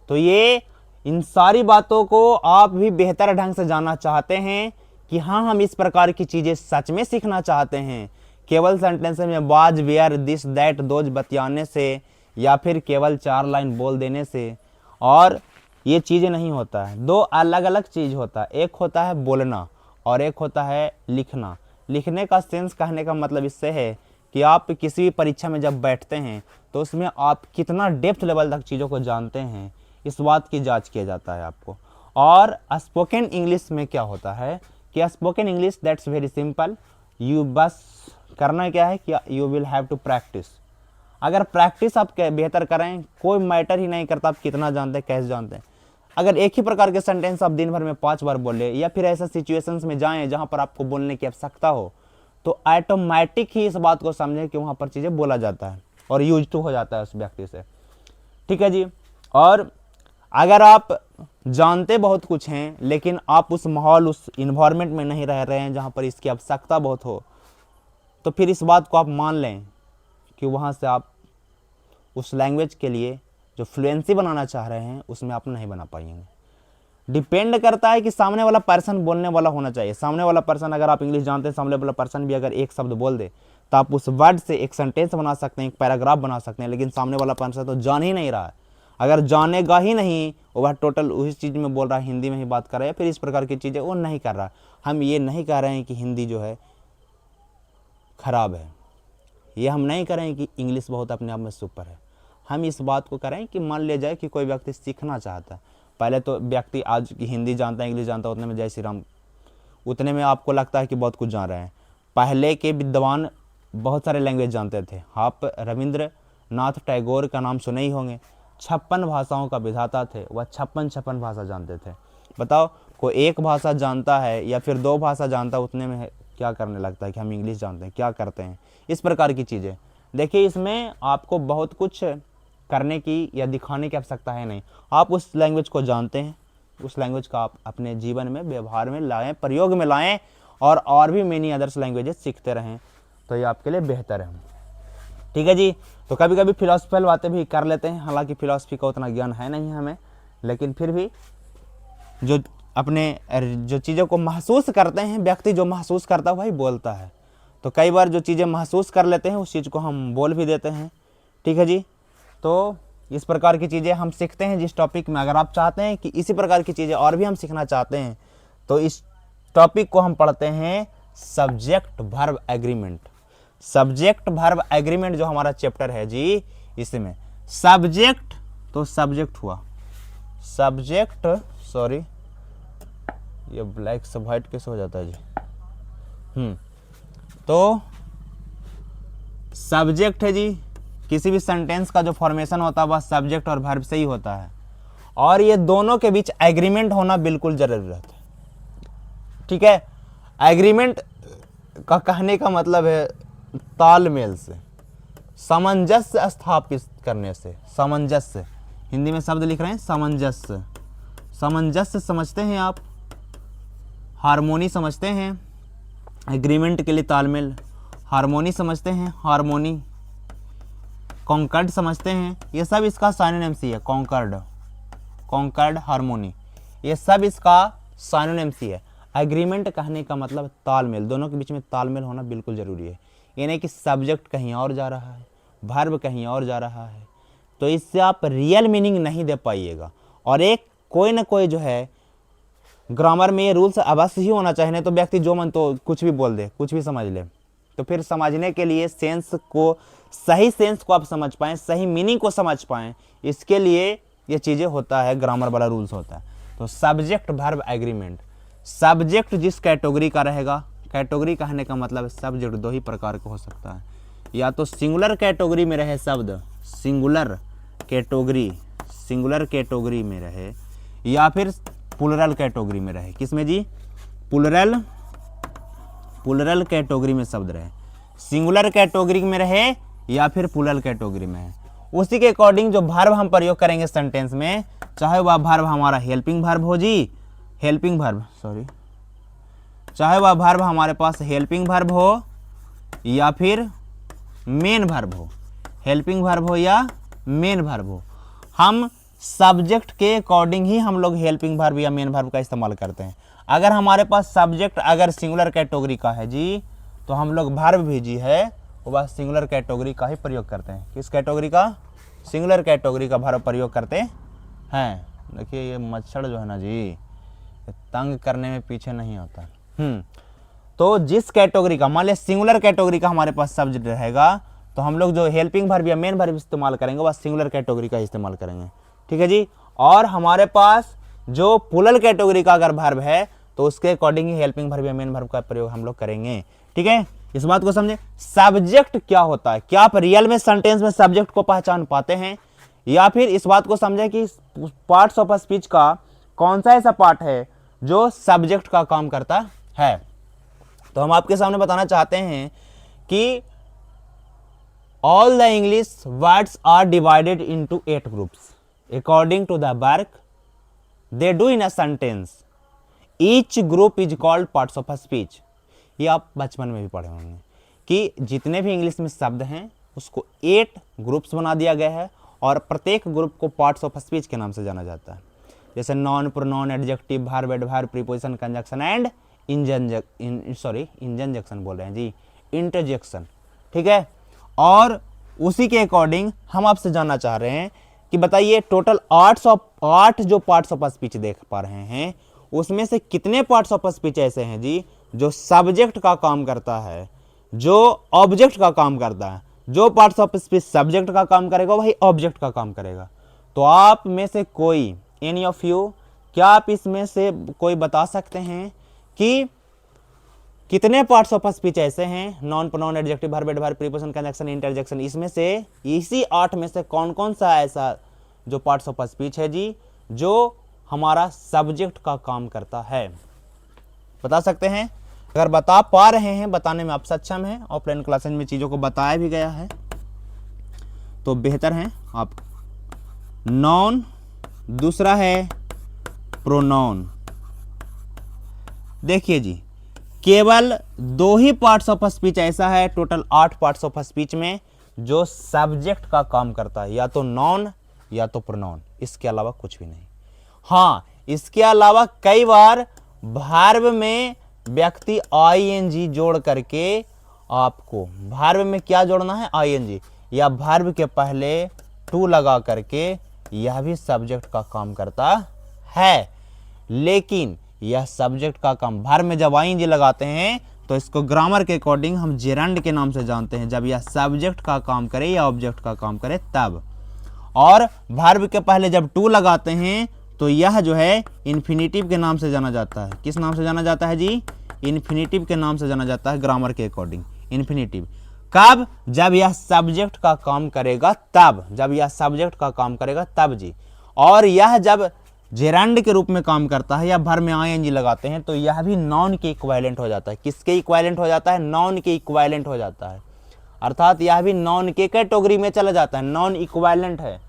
तो ये इन सारी बातों को आप भी बेहतर ढंग से जानना चाहते हैं कि हाँ हम इस प्रकार की चीज़ें सच में सीखना चाहते हैं, केवल सेंटेंस में was were this that those बतियाने से या फिर केवल 4 लाइन बोल देने से, और ये चीज़ें नहीं होता है। दो अलग अलग चीज़ होता है, एक होता है बोलना और एक होता है लिखना। लिखने का सेंस कहने का मतलब इससे है कि आप किसी भी परीक्षा में जब बैठते हैं तो उसमें आप कितना डेप्थ लेवल तक चीज़ों को जानते हैं, इस बात की जांच किया जाता है आपको। और स्पोकन इंग्लिश में क्या होता है कि spoken English that's very simple, you बस करना क्या है कि you will have to practise. अगर प्रैक्टिस आप बेहतर करें, कोई मैटर ही नहीं करता आप कितना जानते हैं, कैसे जानते हैं। अगर एक ही प्रकार के सेंटेंस आप दिन भर में 5 बार बोले, या फिर ऐसा सिचुएशंस में जाएं जहां पर आपको बोलने की आवश्यकता हो, तो ऑटोमेटिक ही इस बात को समझें कि वहां पर चीज़ें बोला जाता है और यूज टू हो जाता है उस व्यक्ति से। ठीक है जी। और अगर आप जानते बहुत कुछ हैं लेकिन आप उस माहौल, उस इन्वायरमेंट में नहीं रह रहे हैं जहाँ पर इसकी आवश्यकता बहुत हो, तो फिर इस बात को आप मान लें कि वहाँ से आप उस लैंग्वेज के लिए जो फ्लुएंसी बनाना चाह रहे हैं उसमें आप नहीं बना पाएंगे। डिपेंड करता है कि सामने वाला पर्सन बोलने वाला होना चाहिए। सामने वाला पर्सन, अगर आप इंग्लिश जानते हैं, सामने वाला पर्सन भी अगर एक शब्द बोल दे तो आप उस वर्ड से एक सेंटेंस बना सकते हैं, एक पैराग्राफ बना सकते हैं। लेकिन सामने वाला पर्सन तो जान ही नहीं रहा है, अगर जानेगा ही नहीं, वह टोटल उस चीज़ में बोल रहा है, हिंदी में ही बात कर रहा है, फिर इस प्रकार की चीज़ें वो नहीं कर रहा। हम ये नहीं कह रहे हैं कि हिंदी जो है खराब है, ये हम नहीं कह रहे हैं कि इंग्लिश बहुत अपने आप में सुपर है। हम इस बात को करें कि मान लिया जाए कि कोई व्यक्ति सीखना चाहता है। पहले तो व्यक्ति आज की हिंदी जानता है, इंग्लिश जानता है, उतने में जय श्री राम, उतने में आपको लगता है कि बहुत कुछ जान रहे हैं। पहले के विद्वान बहुत सारे लैंग्वेज जानते थे। आप रविंद्रनाथ टैगोर का नाम सुने ही होंगे, 56 भाषाओं का विधाता थे, वह 56 भाषा जानते थे। बताओ, कोई एक भाषा जानता है या फिर 2 भाषा जानता है, उतने में क्या करने लगता है कि हम इंग्लिश जानते हैं, क्या करते हैं, इस प्रकार की चीज़ें। देखिए, इसमें आपको बहुत कुछ करने की या दिखाने की आवश्यकता है नहीं। आप उस लैंग्वेज को जानते हैं, उस लैंग्वेज का आप अपने जीवन में, व्यवहार में लाएं, प्रयोग में लाएं, और भी मेनी अदर्स लैंग्वेजेस सीखते रहें, तो ये आपके लिए बेहतर है। ठीक है जी। तो कभी कभी फिलोसफिकल बातें भी कर लेते हैं, हालांकि फिलोसफी का उतना ज्ञान है नहीं हमें, लेकिन फिर भी जो अपने जो चीज़ों को महसूस करते हैं, व्यक्ति जो महसूस करता है वही बोलता है। तो कई बार जो चीज़ें महसूस कर लेते हैं उस चीज़ को हम बोल भी देते हैं। ठीक है जी। तो इस प्रकार की चीज़ें हम सीखते हैं जिस टॉपिक में। अगर आप चाहते हैं कि इसी प्रकार की चीज़ें और भी हम सीखना चाहते हैं तो इस टॉपिक को हम पढ़ते हैं subject verb agreement. Subject verb agreement जो हमारा चैप्टर है जी, इसमें सब्जेक्ट तो सब्जेक्ट हुआ, सब्जेक्ट सॉरी ये ब्लैक से व्हाइट कैसे हो जाता है जी। तो सब्जेक्ट है जी, किसी भी सेंटेंस का जो फॉर्मेशन होता है वह सब्जेक्ट और वर्ब से ही होता है, और ये दोनों के बीच एग्रीमेंट होना बिल्कुल जरूरी रहता है। ठीक है, एग्रीमेंट का कहने का मतलब है तालमेल से, सामंजस्य स्थापित करने से। सामंजस्य, हिंदी में शब्द लिख रहे हैं सामंजस्य। सामंजस्य समझते हैं आप, हार्मोनी समझते हैं, एग्रीमेंट के लिए तालमेल, हार्मोनी समझते हैं, हार्मोनी, कॉन्कर्ड समझते हैं, ये सब इसका साइनोनिम्स ही है। कॉन्कर्ड, कॉन्कर्ड, हार्मोनी, ये सब इसका साइनोनिम्स ही है। एग्रीमेंट कहने का मतलब तालमेल, दोनों के बीच में तालमेल होना बिल्कुल ज़रूरी है। ये नहीं कि सब्जेक्ट कहीं और जा रहा है, वर्ब कहीं और जा रहा है, तो इससे आप रियल मीनिंग नहीं दे पाइएगा। और एक कोई ना कोई जो है ग्रामर में ये रूल्स अवश्य ही होना चाहिए, नहीं तो व्यक्ति जो मन तो कुछ भी बोल दे, कुछ भी समझ ले। तो फिर समझने के लिए सेंस को, सही सेंस को आप समझ पाएँ, सही मीनिंग को समझ पाएँ, इसके लिए ये चीज़ें होता है, ग्रामर वाला रूल्स होता है। तो सब्जेक्ट वर्ब एग्रीमेंट, सब्जेक्ट जिस कैटेगरी का रहेगा, कैटेगरी कहने का मतलब सब्जेक्ट दो ही प्रकार का हो सकता है, या तो सिंगुलर कैटेगरी में रहे शब्द, सिंगुलर कैटेगरी, सिंगुलर कैटेगरी में रहे, या फिर प्लुरल कैटेगरी में रहे। किसमें जी? प्लुरल, प्लुरल कैटेगरी में शब्द रहे, सिंगुलर कैटेगरी में रहे या फिर प्लुरल कैटेगरी में है। उसी के अकॉर्डिंग जो वर्ब हम प्रयोग करेंगे सेंटेंस में, चाहे वह वर्ब हमारा हेल्पिंग वर्ब हो जी, हेल्पिंग वर्ब सॉरी, चाहे वह वर्ब हमारे पास हेल्पिंग वर्ब हो या फिर मेन वर्ब हो, हेल्पिंग वर्ब हो या मेन वर्ब हो, हम सब्जेक्ट के अकॉर्डिंग ही हम लोग हेल्पिंग वर्ब या मेन वर्ब का इस्तेमाल करते हैं। अगर हमारे पास सब्जेक्ट अगर सिंगुलर कैटेगरी का है जी, तो हम लोग वर्ब भी जी है वो बस सिंगुलर कैटेगरी का ही प्रयोग करते हैं। किस कैटेगरी का? सिंगुलर कैटेगरी का वर्ब प्रयोग करते हैं। देखिए ये मच्छर जो है ना जी, तंग करने में पीछे नहीं होता। तो जिस कैटेगरी का, मान लिया सिंगुलर कैटेगरी का हमारे पास सब्जेक्ट रहेगा, तो हम लोग जो हेल्पिंग वर्ब या मेन वर्ब इस्तेमाल करेंगे वह सिंगुलर कैटेगरी का इस्तेमाल करेंगे। ठीक है जी। और हमारे पास जो प्लुरल कैटेगरी का अगर वर्ब है तो उसके अकॉर्डिंग ही हेल्पिंग वर्ब या मेन वर्ब का प्रयोग हम लोग करेंगे। ठीक है, इस बात को समझे। सब्जेक्ट क्या होता है, क्या आप रियल में सेंटेंस में सब्जेक्ट को पहचान पाते हैं, या फिर इस बात को समझें कि पार्ट्स ऑफ स्पीच का कौन सा ऐसा पार्ट है जो सब्जेक्ट का काम करता है। तो हम आपके सामने बताना चाहते हैं कि all the English words are divided into 8 groups according to the work they do in a sentence. Each group is called parts of a speech. ये आप बचपन में भी पढ़े होंगे कि जितने भी इंग्लिश में शब्द हैं उसको 8 ग्रुप्स बना दिया गया है, और प्रत्येक ग्रुप को पार्ट्स ऑफ स्पीच के नाम से जाना जाता है। जैसे non, pronoun, adjective, verb, adverb, preposition, conjunction and interjection बोल रहे हैं जी, इंटरजेक्शन। ठीक है, और उसी के अकॉर्डिंग हम आपसे जानना चाह रहे हैं कि बताइए टोटल 8 जो पार्ट्स ऑफ स्पीच देख पा रहे हैं उसमें से कितने पार्ट्स ऑफ स्पीच ऐसे हैं जी जो सब्जेक्ट का काम करता है, जो ऑब्जेक्ट का काम करता है। जो पार्ट्स ऑफ स्पीच सब्जेक्ट का काम करेगा वही ऑब्जेक्ट का काम करेगा। तो आप में से कोई, एनी ऑफ यू, क्या आप इसमें से कोई बता सकते हैं कि कितने पार्ट्स ऑफ स्पीच ऐसे हैं, non, pronoun, adjective, verb, adverb, preposition, conjunction, interjection, इसमें से, इसी 8 में से कौन कौन सा ऐसा जो पार्ट्स ऑफ स्पीच है जी जो हमारा सब्जेक्ट का काम करता है? बता सकते हैं? अगर बता पा रहे हैं, बताने में आप सक्षम हैं, ऑफलाइन क्लासेज में चीज़ों को बताया भी गया है तो बेहतर है आप। नॉन, दूसरा है प्रोनाउन। देखिए जी, केवल 2 ही पार्ट्स ऑफ स्पीच ऐसा है टोटल 8 पार्ट्स ऑफ स्पीच में जो सब्जेक्ट का काम करता है, या तो नॉन या तो प्रोनाउन, इसके अलावा कुछ भी नहीं। हाँ, इसके अलावा कई बार वर्ब में व्यक्ति आईएनजी जोड़ करके, आपको वर्ब में क्या जोड़ना है, आईएनजी, या वर्ब के पहले टू लगा करके, यह भी सब्जेक्ट का काम करता है। लेकिन यह सब्जेक्ट का काम, वर्ब में जब आईएनजी लगाते हैं तो इसको ग्रामर के अकॉर्डिंग हम जेरंड के नाम से जानते हैं, जब यह सब्जेक्ट का काम करे या ऑब्जेक्ट का काम करे तब। और वर्ब के पहले जब टू लगाते हैं तो यह जो है इन्फिनिटिव के नाम से जाना जाता है। किस नाम से जाना जाता है जी, इन्फिनिटिव के नाम से जाना जाता है ग्रामर के अकॉर्डिंग, इन्फिनिटिव। कब, जब यह सब्जेक्ट का काम करेगा तब, जब यह सब्जेक्ट का काम करेगा तब जी। और यह जब जेरंड के रूप में काम करता है या वर्ब में आईएनजी लगाते हैं तो यह भी नॉन के इक्विवेलेंट हो जाता है। किसके इक्विवेलेंट हो जाता है, नॉन के इक्विवेलेंट हो जाता है। अर्थात यह भी नॉन के कैटेगरी में चला जाता है, नॉन इक्विवेलेंट है,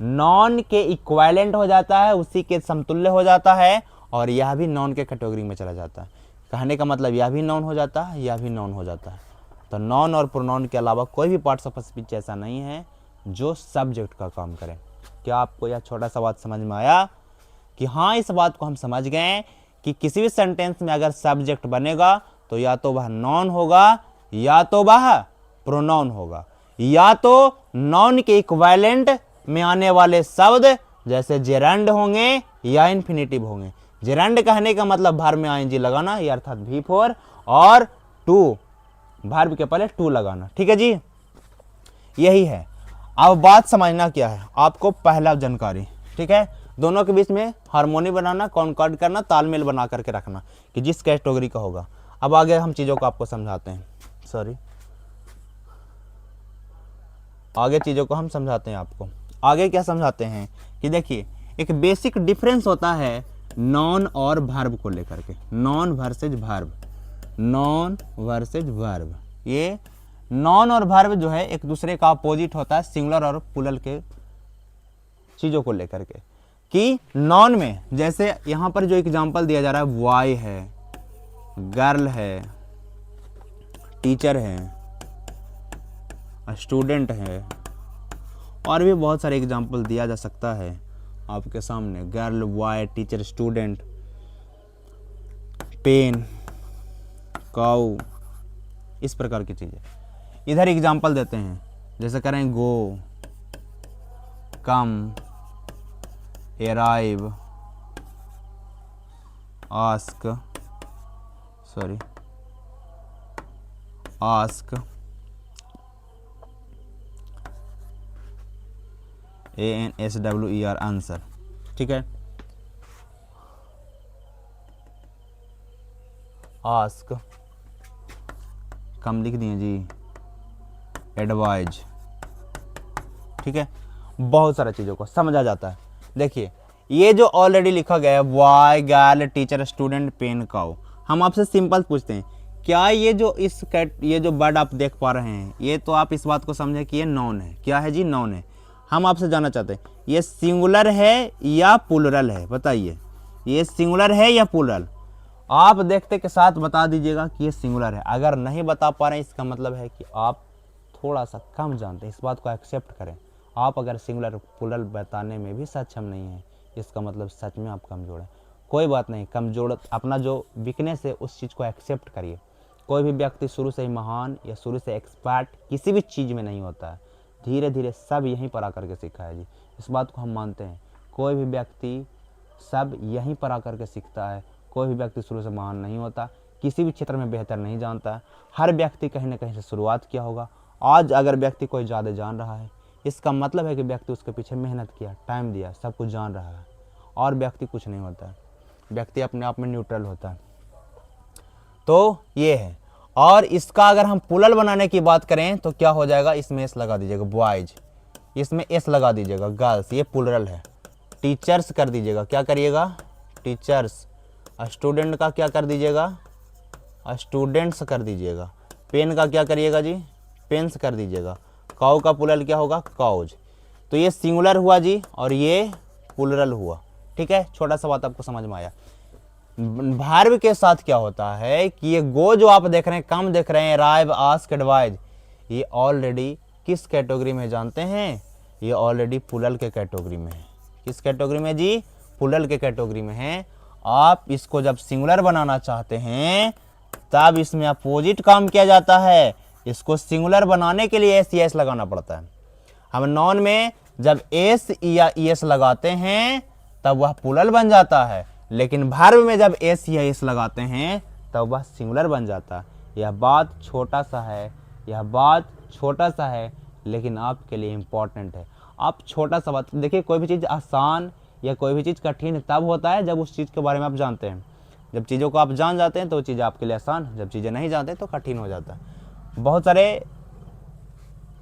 नॉन के इक्विवेलेंट हो जाता है, उसी के समतुल्य हो जाता है, और यह भी नॉन के कैटेगरी में चला जाता है। कहने का मतलब यह भी नॉन हो जाता है, यह भी नॉन हो जाता है। तो नॉन और प्रोनाउन के अलावा कोई भी पार्ट्स ऑफ स्पीच ऐसा नहीं है जो सब्जेक्ट का काम करे। क्या आपको यह छोटा सा बात समझ में आया कि हाँ, इस बात को हम समझ गए कि किसी भी सेंटेंस में अगर सब्जेक्ट बनेगा तो या तो वह नॉन होगा या तो वह प्रोनाउन होगा, या तो नॉन के इक्विवेलेंट में आने वाले शब्द जैसे जेरंड होंगे या इन्फिनिटिव होंगे। जेरंड कहने का मतलब वर्ब में आईएनजी लगाना, ये अर्थात V4, और टू, वर्ब के पहले टू लगाना। ठीक है जी, यही है। अब बात समझना क्या है, आपको पहला जानकारी, ठीक है, दोनों के बीच में हार्मोनी बनाना, कॉन्कॉर्ड करना, तालमेल बना करके रखना कि जिस कैटेगरी का होगा। अब आगे हम चीज़ों को आपको समझाते हैं, आगे चीज़ों को हम समझाते हैं आपको। आगे क्या समझाते हैं कि देखिए, एक बेसिक डिफरेंस होता है नॉन और वर्ब को लेकर के, non versus verb, non versus verb. ये नॉन और वर्ब जो है एक दूसरे का अपोजिट होता है सिंगुलर और प्लूरल के चीज़ों को लेकर के। कि नॉन में जैसे यहाँ पर जो एग्जांपल दिया जा रहा है, बॉय है, गर्ल है, टीचर है, स्टूडेंट है, और भी बहुत सारे एग्जांपल दिया जा सकता है आपके सामने, girl, boy, teacher, student, pen, cow, इस प्रकार की चीज़ें। इधर एग्जांपल देते हैं, जैसे करें गो, कम, अराइव, आस्क, ANSWER, आंसर। ठीक है, आस्क, कम लिख दिए जी, एडवाइज। ठीक है, बहुत सारा चीज़ों को समझा जाता है। देखिए, ये जो ऑलरेडी लिखा गया है, boy, girl, teacher, student, pen, cow, हम आपसे सिंपल पूछते हैं, क्या ये जो वर्ड आप देख पा रहे हैं, ये तो आप इस बात को समझे कि ये नॉन है। क्या है जी, नॉन है। हम आपसे जानना चाहते हैं, ये सिंगुलर है या प्लूरल है, बताइए, ये सिंगुलर है या प्लूरल? आप देखते के साथ बता दीजिएगा कि ये सिंगुलर है। अगर नहीं बता पा रहे हैं, इसका मतलब है कि आप थोड़ा सा कम जानते हैं, इस बात को एक्सेप्ट करें। आप अगर सिंगुलर प्लूरल बताने में भी सक्षम नहीं है, इसका मतलब सच में आप कमज़ोर हैं। कोई बात नहीं, कमज़ोर, अपना जो वीकनेस है उस चीज़ को एक्सेप्ट करिए। कोई भी व्यक्ति शुरू से ही महान या शुरू से एक्सपर्ट किसी भी चीज़ में नहीं होता है, धीरे धीरे सब यहीं पर आकर के सीखा है जी, इस बात को हम मानते हैं। कोई भी व्यक्ति सब यहीं पर आकर के सीखता है। कोई भी व्यक्ति शुरू से महान नहीं होता, किसी भी क्षेत्र में बेहतर नहीं जानता है। हर व्यक्ति कहीं ना कहीं से शुरुआत किया होगा। आज अगर व्यक्ति कोई ज़्यादा जान रहा है, इसका मतलब है कि व्यक्ति उसके पीछे मेहनत किया, टाइम दिया, सब कुछ जान रहा है। और व्यक्ति कुछ नहीं होता है, व्यक्ति अपने आप में न्यूट्रल होता है। तो ये है। और इसका अगर हम प्लूरल बनाने की बात करें तो क्या हो जाएगा, इसमें एस लगा दीजिएगा, बॉयज, इसमें एस लगा दीजिएगा, गर्ल्स, ये प्लूरल है। टीचर्स कर दीजिएगा, क्या करिएगा, टीचर्स। स्टूडेंट का क्या कर दीजिएगा, स्टूडेंट्स कर दीजिएगा। पेन का क्या करिएगा जी, पेन्स कर दीजिएगा। काऊ का प्लूरल क्या होगा, काउज। तो ये सिंगुलर हुआ जी और ये प्लूरल हुआ। ठीक है, छोटा सा बात आपको समझ में आया। वर्ब के साथ क्या होता है कि ये गो जो आप देख रहे हैं, कम देख रहे हैं, अराइव, आस्क, एडवाइज, ये ऑलरेडी किस कैटेगरी में जानते हैं? ये ऑलरेडी प्लूरल के कैटेगरी में है। किस कैटेगरी में जी? प्लूरल के कैटेगरी में है। आप इसको जब सिंगुलर बनाना चाहते हैं तब इसमें अपोजिट काम किया जाता है। इसको सिंगुलर बनाने के लिए एस या एस लगाना पड़ता है। हम नॉन में जब एस या एस लगाते हैं तब वह प्लूरल बन जाता है, लेकिन वर्ब में जब एस या एस लगाते हैं तब वह सिंगुलर बन जाता है। यह बात छोटा सा है, यह बात छोटा सा है, लेकिन आपके लिए इम्पोर्टेंट है। आप छोटा सा बात देखिए, कोई भी चीज़ आसान या कोई भी चीज़ कठिन तब होता है जब उस चीज़ के बारे में आप जानते हैं। जब चीज़ों को आप जान जाते हैं तो वो चीज़ आपके लिए आसान, जब चीज़ें नहीं जानते तो कठिन हो जाता है। बहुत सारे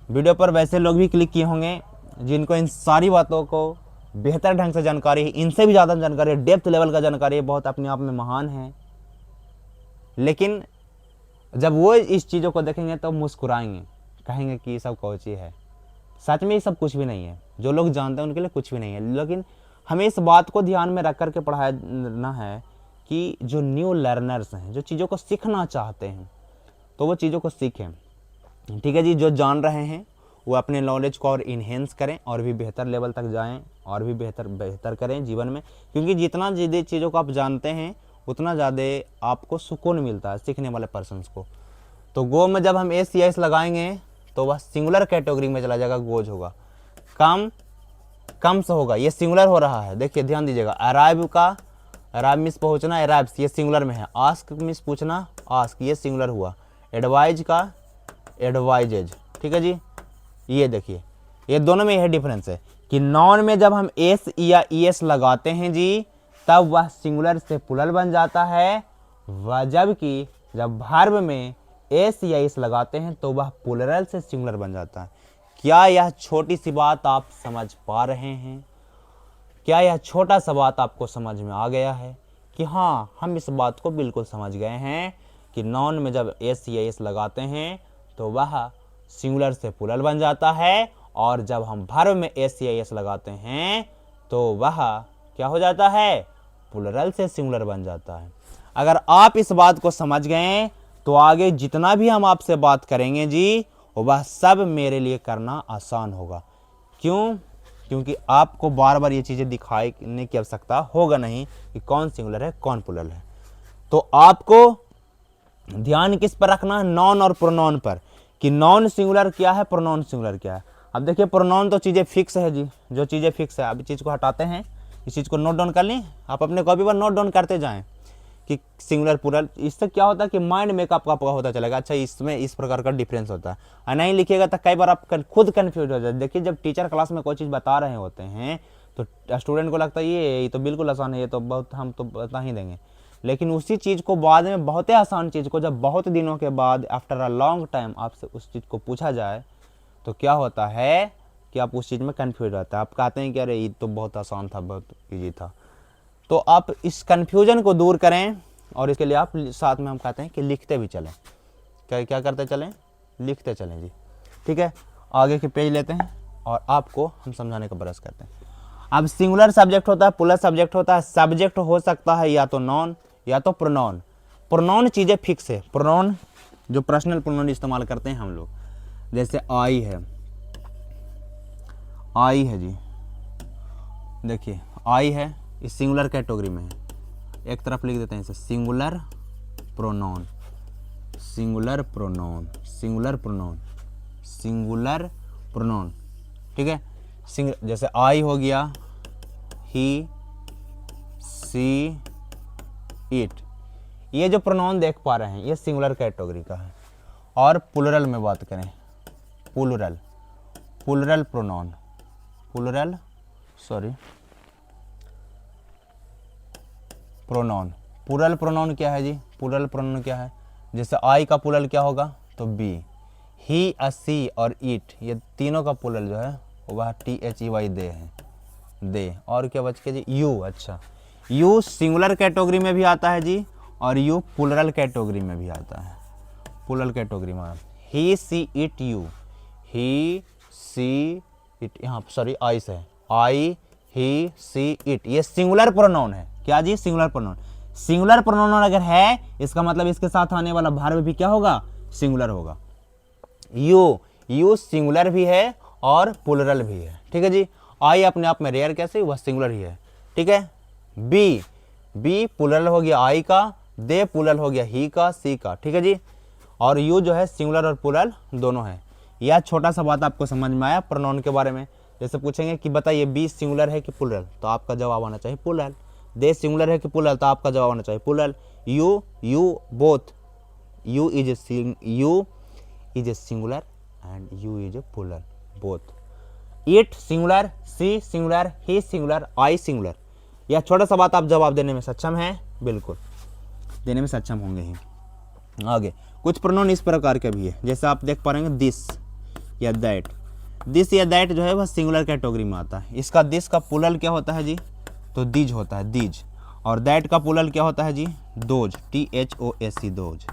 वीडियो पर वैसे लोग भी क्लिक किए होंगे जिनको इन सारी बातों को बेहतर ढंग से जानकारी है, इनसे भी ज़्यादा जानकारी है, डेप्थ लेवल का जानकारी है, बहुत अपने आप में महान है। लेकिन जब वो इस चीज़ों को देखेंगे तो मुस्कुराएंगे, कहेंगे कि ये सब कौची है। सच में ये सब कुछ भी नहीं है। जो लोग जानते हैं उनके लिए कुछ भी नहीं है। लेकिन हमें इस बात को ध्यान में रख करके पढ़ाना है कि जो न्यू लर्नर्स हैं, जो चीज़ों को सीखना चाहते हैं, तो वो चीज़ों को सीखें। ठीक है जी। जो जान रहे हैं वो अपने नॉलेज को और इन्हेंस करें और भी बेहतर लेवल तक जाएं और भी बेहतर करें जीवन में, क्योंकि जितना ज़्यादा चीज़ों को आप जानते हैं उतना ज़्यादा आपको सुकून मिलता है सीखने वाले पर्सन्स को। तो गो में जब हम एस या एस लगाएंगे तो वह सिंगुलर कैटेगरी में चला जाएगा, गोज होगा। कम से होगा, ये सिंगुलर हो रहा है। देखिए ध्यान दीजिएगा। अराइव का अराइव मीन्स पहुँचना, अराइव्स ये सिंगुलर में है। आस्क मीन्स पूछना, आस्क ये सिंगुलर हुआ। एडवाइज का एडवाइजेज। ठीक है जी। ये देखिए, ये दोनों में यह डिफरेंस है कि नॉन में जब हम एस या एस लगाते हैं जी तब वह सिंगुलर से प्लूरल बन जाता है, जबकि जब वर्ब में एस या एस लगाते हैं तो वह प्लूरल से सिंगुलर बन जाता है। क्या यह छोटी सी बात आप समझ पा रहे हैं? क्या यह छोटा सा बात आपको समझ में आ गया है कि हाँ, हम इस बात को बिल्कुल समझ गए हैं कि नॉन में जब एस या एस लगाते हैं तो वह सिंगुलर से प्लूरल बन जाता है, और जब हम वर्ब में एस या एस लगाते हैं तो वह क्या हो जाता है? प्लूरल से सिंगुलर बन जाता है। अगर आप इस बात को समझ गए तो आगे जितना भी हम आपसे बात करेंगे जी वह सब मेरे लिए करना आसान होगा। क्यों? क्योंकि आपको बार बार ये चीज़ें दिखाने की आवश्यकता होगा नहीं कि कौन सिंगुलर है कौन प्लूरल है। तो आपको ध्यान किस पर रखना है? नॉन और प्रोनाउन पर, कि नॉन सिंगुलर क्या है, प्रोनाउन सिंगुलर क्या है। अब देखिए, प्रोनाउन तो चीज़ें फिक्स है जी, जो चीज़ें फिक्स है। अब चीज़ को हटाते हैं, इस चीज़ को नोट डाउन कर लें। आप अपने कॉपी पर नोट डाउन करते जाएं कि सिंगुलर प्लूरल। इससे क्या होता है कि माइंड मेकअप आपका होता चलेगा, अच्छा इसमें इस प्रकार का डिफरेंस होता है। और नहीं लिखिएगा तो कई बार आप खुद कन्फ्यूज हो जाए। देखिए, जब टीचर क्लास में कोई चीज़ बता रहे होते हैं तो स्टूडेंट को लगता है ये तो बिल्कुल आसान है, ये तो बहुत हम तो बता ही देंगे। लेकिन उसी चीज़ को बाद में, बहुत ही आसान चीज़ को जब बहुत दिनों के बाद आफ्टर अ लॉन्ग टाइम आपसे उस चीज़ को पूछा जाए तो क्या होता है कि आप उस चीज़ में कन्फ्यूज रहता है। आप कहते हैं कि अरे ये तो बहुत आसान था, बहुत ईजी था। तो आप इस कन्फ्यूजन को दूर करें और इसके लिए आप साथ में हम कहते हैं कि लिखते भी चलें। क्या करते चलें? लिखते चलें जी। ठीक है। आगे के पेज लेते हैं और आपको हम समझाने का प्रयास करते हैं। अब सिंगुलर सब्जेक्ट होता है, प्लूरल सब्जेक्ट होता है। सब्जेक्ट हो सकता है या तो नॉन या तो प्रोनाउन। प्रोनाउन चीज़ें फिक्स है। प्रोनाउन जो पर्सनल प्रोनाउन इस्तेमाल करते हैं हम लोग, जैसे आई है, आई है जी। देखिए आई है, इस सिंगुलर कैटेगरी में है। एक तरफ लिख देते हैं इसे singular pronoun, singular pronoun, singular pronoun, singular pronoun. ठीक है। जैसे आई हो गया, ही, सी, इट। ये जो प्रोनाउन देख पा रहे हैं ये सिंगुलर कैटेगरी का है। और प्लूरल में बात करें, plural, plural pronoun, plural pronoun. Plural pronoun क्या है जी? प्लूरल प्रोनाउन क्या है? जैसे आई का प्लूरल क्या होगा? तो बी। ही, अ, सी और इट, ये तीनों का प्लूरल जो है वह THEY दे है, दे। और क्या बच के जी? यू। अच्छा, यू सिंगुलर कैटेगरी में भी आता है जी और यू प्लूरल कैटेगरी में भी आता है। प्लूरल कैटेगरी में he, she, it, you. He, she, it, यहाँ sorry I say, I, he, she, it, ये सिंगुलर प्रोनाउन है। क्या जी? Singular pronoun. सिंगुलर प्रोनाउन अगर है इसका मतलब इसके साथ आने वाला वर्ब भी क्या होगा? सिंगुलर होगा। यू, यू सिंगुलर भी है और प्लूरल भी है, ठीक है जी। आई अपने आप में रेयर कैसे, वह सिंगुलर ही है, ठीक है। बी, बी प्लूरल हो गया आई का, दे प्लूरल हो गया ही का, सी का, ठीक है जी। और यू जो है सिंगुलर और प्लूरल दोनों है। यह छोटा सा बात आपको समझ में आया प्रोनाउन के बारे में। जैसे पूछेंगे कि बताइए बी सिंगुलर है कि प्लूरल, तो आपका जवाब आना चाहिए प्लूरल। दे सिंगुलर है कि प्लूरल, तो आपका जवाब आना चाहिए plural. You both, you is a singular and you is a plural both. It singular, she singular, he singular, I singular. यह छोटा सा बात आप जवाब देने में सक्षम हैं, बिल्कुल देने में सक्षम होंगे ही। आगे कुछ प्रोनाउन इस प्रकार के भी है, जैसे आप देख पा रहे हैं दिस या दैट। दिस या दैट जो है वह सिंगुलर कैटेगरी में आता है। इसका दिस का प्लूरल क्या होता है जी, तो दीज होता है, दीज। और दैट का प्लूरल क्या होता है जी, दोज, THOAC, दोज,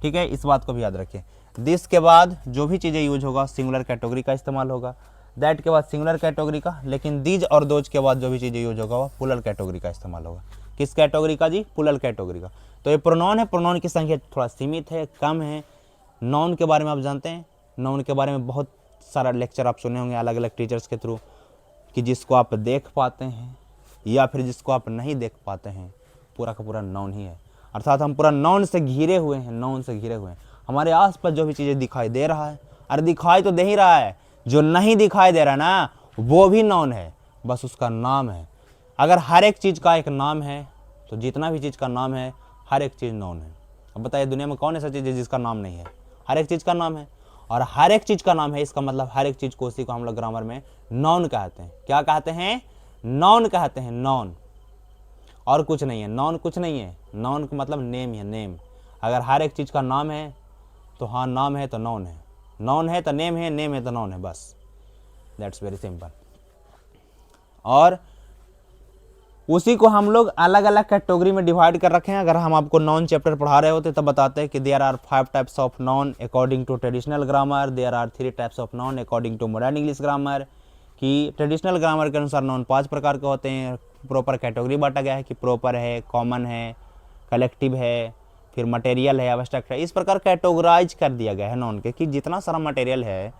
ठीक है। इस बात को भी याद रखें। दिस के बाद जो भी चीज़ें यूज होगा सिंगुलर कैटेगरी का इस्तेमाल होगा, दैट के बाद सिंगुलर कैटेगरी का, लेकिन दीज और दोज के बाद जो भी चीज़ें यूज होगा वह प्लूरल कैटेगरी का इस्तेमाल होगा। किस कैटेगरी का जी, प्लूरल कैटेगरी का। तो ये प्रोनाउन है, प्रोनाउन की संख्या थोड़ा सीमित है, कम है। नाउन के बारे में आप जानते हैं, नाउन के बारे में बहुत सारा लेक्चर आप सुने होंगे अलग अलग टीचर्स के थ्रू, कि जिसको आप देख पाते हैं या फिर जिसको आप नहीं देख पाते हैं, पूरा का पूरा नाउन ही है। अर्थात हम पूरा नाउन से घिरे हुए हैं, नाउन से घिरे हुए हैं। हमारे आसपास जो भी चीज़ें दिखाई दे रहा है, अरे दिखाई तो दे ही रहा है, जो नहीं दिखाई दे रहा ना वो भी नाउन है, बस उसका नाम है। अगर हर एक चीज़ का एक नाम है तो जितना भी चीज़ का नाम है हर एक चीज़ नाउन है। अब बताइए दुनिया में कौन ऐसा चीज़ है जिसका नाम नहीं है, हर एक चीज़ का नाम है। और हर एक चीज़ का नाम है, इसका मतलब हर एक चीज़ को, उसी को हम लोग ग्रामर में नाउन कहते हैं। क्या कहते हैं, नाउन कहते हैं, नाउन, और कुछ नहीं है। नाउन कुछ नहीं है, नाउन का मतलब नेम है, नेम। अगर हर एक चीज़ का नाम है तो हाँ नाम है तो नाउन है, नाउन है तो नेम है, नेम है तो नाउन है, बस दैट्स वेरी सिंपल। और उसी को हम लोग अलग अलग कैटेगरी में डिवाइड कर रखे हैं। अगर हम आपको नाउन चैप्टर पढ़ा रहे होते तब बताते हैं कि there are 5 types of noun according to traditional grammar, there are 3 types of noun according to modern English grammar. कि ट्रेडिशनल ग्रामर के अनुसार नाउन 5 प्रकार के होते हैं। प्रॉपर कैटेगरी बांटा गया है कि प्रॉपर है, कॉमन है, कलेक्टिव है, फिर मटेरियल है, एब्स्ट्रैक्ट है। इस प्रकार कैटेगराइज कर दिया गया है नाउन के, कि जितना सारा मटेरियल है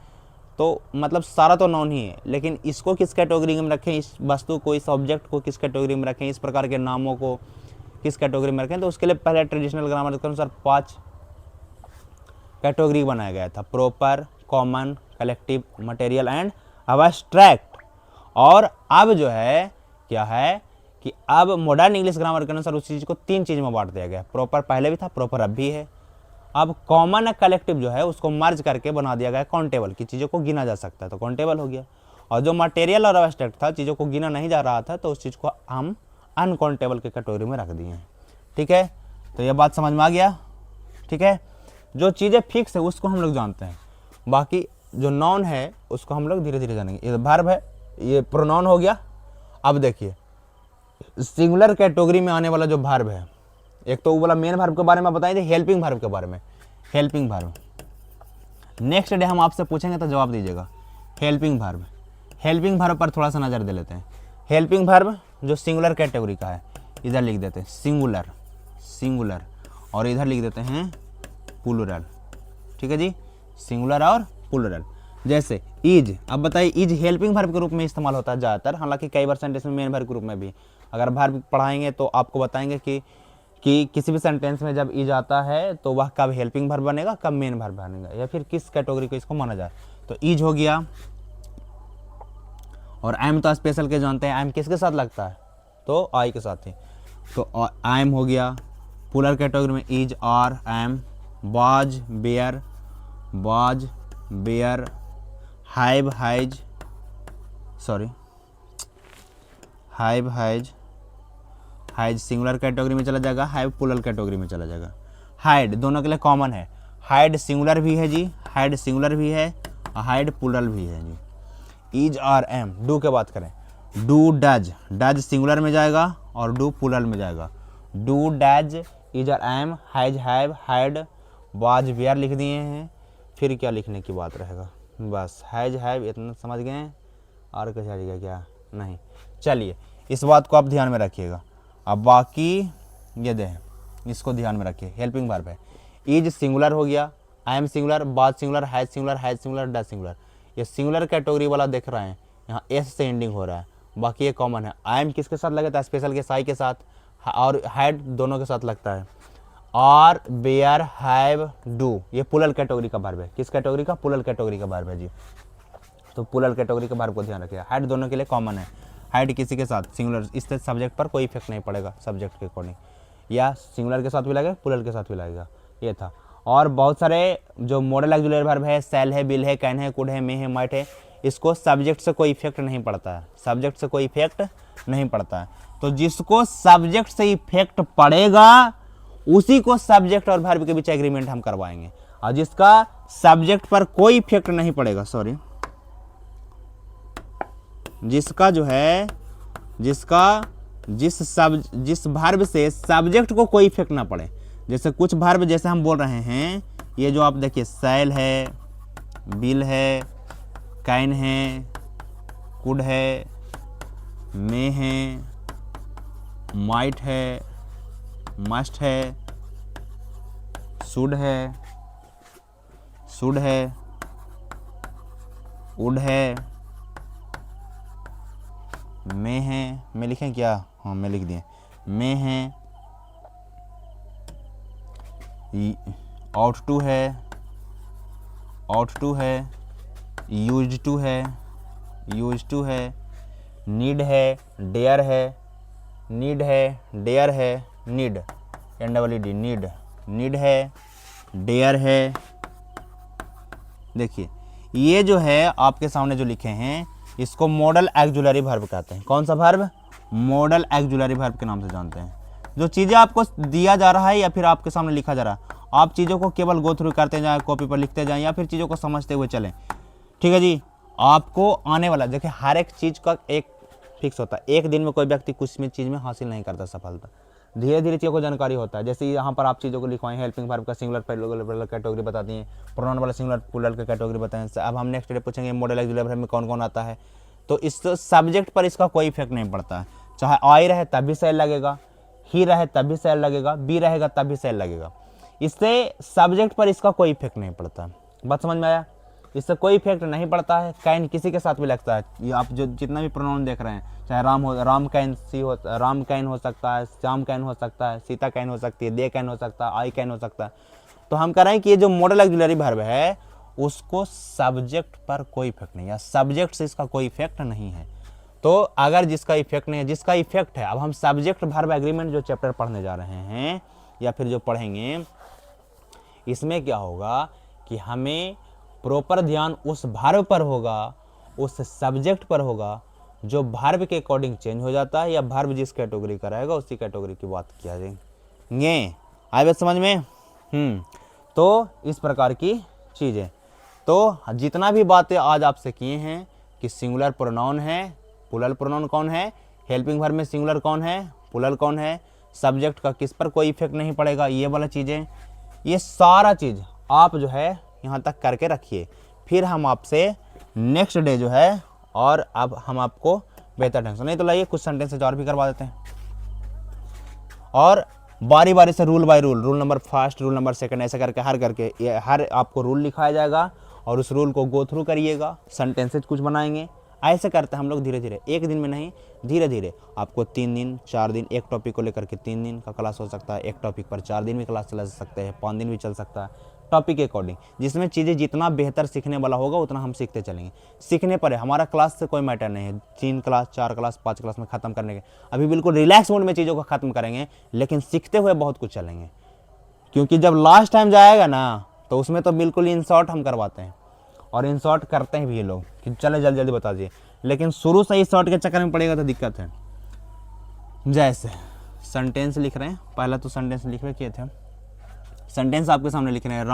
तो मतलब सारा तो नाउन ही है, लेकिन इसको किस कैटेगरी में रखें, इस वस्तु को, इस ऑब्जेक्ट को किस कैटेगरी में रखें, इस प्रकार के नामों को किस कैटेगरी में रखें, तो उसके लिए पहले ट्रेडिशनल ग्रामर के अनुसार 5 कैटेगरी बनाया गया था। Proper, common, collective, material and abstract. और अब जो है क्या है कि अब मॉडर्न इंग्लिश ग्रामर के अनुसार उस चीज़ को 3 चीज़ में बांट दिया गया। प्रॉपर पहले भी था, प्रॉपर अब भी है। अब कॉमन और कलेक्टिव जो है उसको मर्ज करके बना दिया गया काउंटेबल, की चीज़ों को गिना जा सकता है तो काउंटेबल हो गया। और जो मटेरियल और एब्स्ट्रैक्ट था, चीज़ों को गिना नहीं जा रहा था, तो उस चीज़ को हम अनकाउंटेबल के कैटेगरी में रख दिए हैं, ठीक है। तो यह बात समझ में आ गया, ठीक है। जो चीज़ें फिक्स है उसको हम लोग जानते हैं, बाकी जो नाउन है उसको हम लोग धीरे धीरे जानेंगे। ये वर्ब है, ये प्रोनाउन हो गया। अब देखिए सिंगुलर कैटेगरी में आने वाला जो वर्ब है, एक तो वो वाला मेन वर्ब के बारे में बताएंगे, हेल्पिंग वर्ब के बारे में। हेल्पिंग वर्ब नेक्स्ट डे हम आपसे पूछेंगे तो जवाब दीजिएगा। हेल्पिंग वर्ब, हेल्पिंग वर्ब पर थोड़ा सा नज़र दे लेते हैं। हेल्पिंग वर्ब जो सिंगुलर कैटेगरी का है, इधर लिख देते हैं सिंगुलर, सिंगुलर, और इधर लिख देते हैं प्लूरल, ठीक है जी, सिंगुलर और प्लूरल। जैसे इज, अब बताइए इज हेल्पिंग वर्ब के रूप में इस्तेमाल होता है ज़्यादातर, हालांकि कई बार सेंटेंस में मेन वर्ब के रूप में भी। अगर वर्ब पढ़ाएंगे तो आपको बताएंगे कि किसी भी सेंटेंस में जब इज आता है तो वह कब हेल्पिंग वर्ब बनेगा, कब मेन वर्ब बनेगा, या फिर किस कैटेगरी को इसको माना जाए। तो इज हो गया। और एम तो स्पेशल के जानते हैं, एम किसके साथ लगता है, तो आई के साथ ही, तो एम हो गया। प्लूरल कैटेगरी में is, are, am, was, were, was, were, have, has, sorry have, has, had singular category में चला जाएगा, हाइव प्लूरल कैटेगरी में चला जाएगा। हाइड दोनों के लिए कॉमन है, हाइड सिंगुलर भी है जी, हाइड सिंगुलर भी है, हाइड प्लूरल भी है जी। इज और एम, डू के बात करें, डू, डज, डज सिंगुलर में जाएगा और डू प्लूरल में जाएगा। डू, डज, इज और am, has, have, had, was, were लिख दिए हैं। फिर क्या लिखने की बात रहेगा, बस हैज, हैव इतना समझ गए हैं, और कुछ आएगा क्या, नहीं। चलिए इस बात को आप ध्यान में रखिएगा। अब बाकी ये दे, इसको ध्यान में रखिए। हेल्पिंग वर्ब है, इज सिंगुलर हो गया, आई एम सिंगुलर, बात singular, has singular, has singular, does singular. ये सिंगुलर कैटेगरी वाला देख रहे हैं, यहाँ एस से एंडिंग हो रहा है, बाकी ये कॉमन है। आई एम किसके साथ लगता है, स्पेशल के साई के साथ, और हैड दोनों के साथ लगता है। और बेयर, हैव, डू ये पुलल कैटेगरी का वर्ब है। किस कैटेगरी का, पुलल कैटेगरी का वर्ब है जी। तो पुलल कैटेगरी के वर्ब को ध्यान रखिएगा। हैड दोनों के लिए कॉमन है, हैड किसी के साथ सिंगुलर, इससे सब्जेक्ट पर कोई इफेक्ट नहीं पड़ेगा सब्जेक्ट के अकॉर्डिंग, या सिंगुलर के साथ भी लगेगा, पुलल के साथ भी लगेगा, ये था। और बहुत सारे जो मॉडल ऑक्सिलरी वर्ब है, सेल है, बिल है, कैन है, कुड है, मे है, माइट है, इसको सब्जेक्ट से कोई इफेक्ट नहीं पड़ता है, सब्जेक्ट से कोई इफेक्ट नहीं पड़ता है। तो जिसको सब्जेक्ट से इफेक्ट पड़ेगा उसी को सब्जेक्ट और वर्ब के बीच एग्रीमेंट हम करवाएंगे, और जिसका सब्जेक्ट पर कोई इफेक्ट नहीं पड़ेगा, सॉरी, जिसका जो है, जिसका जिस वर्ब से सब्जेक्ट को कोई इफेक्ट ना पड़े, जैसे कुछ वर्ब जैसे हम बोल रहे हैं, ये जो आप देखिए सेल है, बिल है, कैन है, कुड है, मे है, माइट है, मस्ट है, शुड है, वुड है, मे है, मैं लिखें क्या, हाँ मैं लिख दिए, मे है, ought to है, used to है, need है, dare है, need है, dare है। देखिए ये जो है आपके सामने जो लिखे हैं, इसको मॉडल ऑक्सिलरी वर्ब कहते हैं। कौन सा वर्ब, मॉडल ऑक्सिलरी वर्ब के नाम से जानते हैं। जो चीज़ें आपको दिया जा रहा है या फिर आपके सामने लिखा जा रहा है, आप चीज़ों को केवल गो थ्रू करते जाएं, कॉपी पर लिखते जाएं, या फिर चीज़ों को समझते हुए चलें, ठीक है जी। आपको आने वाला, देखिए हर एक चीज़ का एक फिक्स होता है, एक दिन में कोई व्यक्ति कुछ में चीज़ में हासिल नहीं करता सफलता, धीरे धीरे चीज़ों को जानकारी होता है। जैसे यहाँ पर आप चीज़ों को लिखवाएं, हेल्पिंग वर्ब का सिंगुलर प्लूरल कैटेगरी बताती हैं, प्रोनाउन वाला सिंगुलर प्लूरल का कैटेगरी बताएं। अब हम नेक्स्ट डे पूछेंगे मॉडल ऑक्सिलरी वर्ब में कौन कौन आता है। तो इस सब्जेक्ट पर इसका कोई इफेक्ट नहीं पड़ता है, चाहे आई रहे तब भी सेल लगेगा, ही रहे तब भी सेल लगेगा, बी रहेगा तब भी सेल लगेगा, इससे सब्जेक्ट पर इसका कोई इफेक्ट नहीं पड़ता। बात समझ में आया, इससे कोई इफेक्ट नहीं पड़ता है। कैन किसी के साथ भी लगता है, ये आप जो जितना भी प्रोनाउन देख रहे हैं, चाहे राम कैन हो सकता है, श्याम कैन हो सकता है, सीता कैन हो सकती है, दे कैन हो सकता है, आई कैन हो सकता है। तो हम कह रहे हैं कि ये जो मॉडल ऑक्सिलरी वर्ब है उसको सब्जेक्ट पर कोई इफेक्ट नहीं है, सब्जेक्ट से इसका कोई इफेक्ट नहीं है। तो अगर जिसका इफेक्ट नहीं है, जिसका इफेक्ट है, अब हम सब्जेक्ट वर्ब एग्रीमेंट जो चैप्टर पढ़ने जा रहे हैं या फिर जो पढ़ेंगे, इसमें क्या होगा कि हमें प्रॉपर ध्यान उस वर्ब पर होगा, उस सब्जेक्ट पर होगा जो वर्ब के अकॉर्डिंग चेंज हो जाता है, या वर्ब जिस कैटेगरी का रहेगा उसी कैटेगरी की बात किया जाएंगे। आए बात समझ में? तो इस प्रकार की चीज़ें, तो जितना भी बातें आज आपसे किए हैं कि सिंगुलर प्रोनाउन है, प्लूरल प्रोनाउन कौन है, हेल्पिंग वर्ब में सिंगुलर कौन है, प्लूरल कौन है, सब्जेक्ट का किस पर कोई इफेक्ट नहीं पड़ेगा, ये वाला चीज़ें, ये सारा चीज़ आप जो है यहाँ तक करके रखिए। फिर हम आपसे नेक्स्ट डे जो है, और अब हम आपको बेहतर ढंग से, नहीं तो लाइए कुछ सेंटेंसेज और भी करवा देते हैं, और बारी बारी से rule by rule, rule number first, rule number second, ऐसे करके हर आपको रूल लिखाया जाएगा, और उस रूल को गो थ्रू करिएगा, सेंटेंसेज कुछ बनाएंगे। ऐसे करते हैं हम लोग धीरे धीरे, एक दिन में नहीं, धीरे धीरे आपको 3 दिन 4 दिन, एक टॉपिक को लेकर के 3 दिन का क्लास हो सकता है, एक टॉपिक पर 4 दिन भी क्लास चला सकते हैं, 5 दिन भी चल सकता है, टॉपिक के अकॉर्डिंग, जिसमें चीज़ें जितना बेहतर सीखने वाला होगा उतना हम सीखते चलेंगे। सीखने पर है, हमारा क्लास से कोई मैटर नहीं है, 3 क्लास 4 क्लास 5 क्लास में ख़त्म करने के, अभी बिल्कुल रिलैक्स मोड में चीज़ों को ख़त्म करेंगे, लेकिन सीखते हुए बहुत कुछ चलेंगे, क्योंकि जब लास्ट टाइम जाएगा ना तो उसमें तो बिल्कुल इन शॉर्ट हम करवाते हैं, और इन शॉर्ट करते हैं भी ये लोग कि चले जल्दी जल्दी बता दिए, लेकिन शुरू से ही शॉर्ट के चक्कर में पड़ेगा तो दिक्कत है। जैसे सेंटेंस लिख रहे हैं, पहला तो सेंटेंस लिख रहे किए थे, सेंटेंस आपके सामने लिख रहे हैं,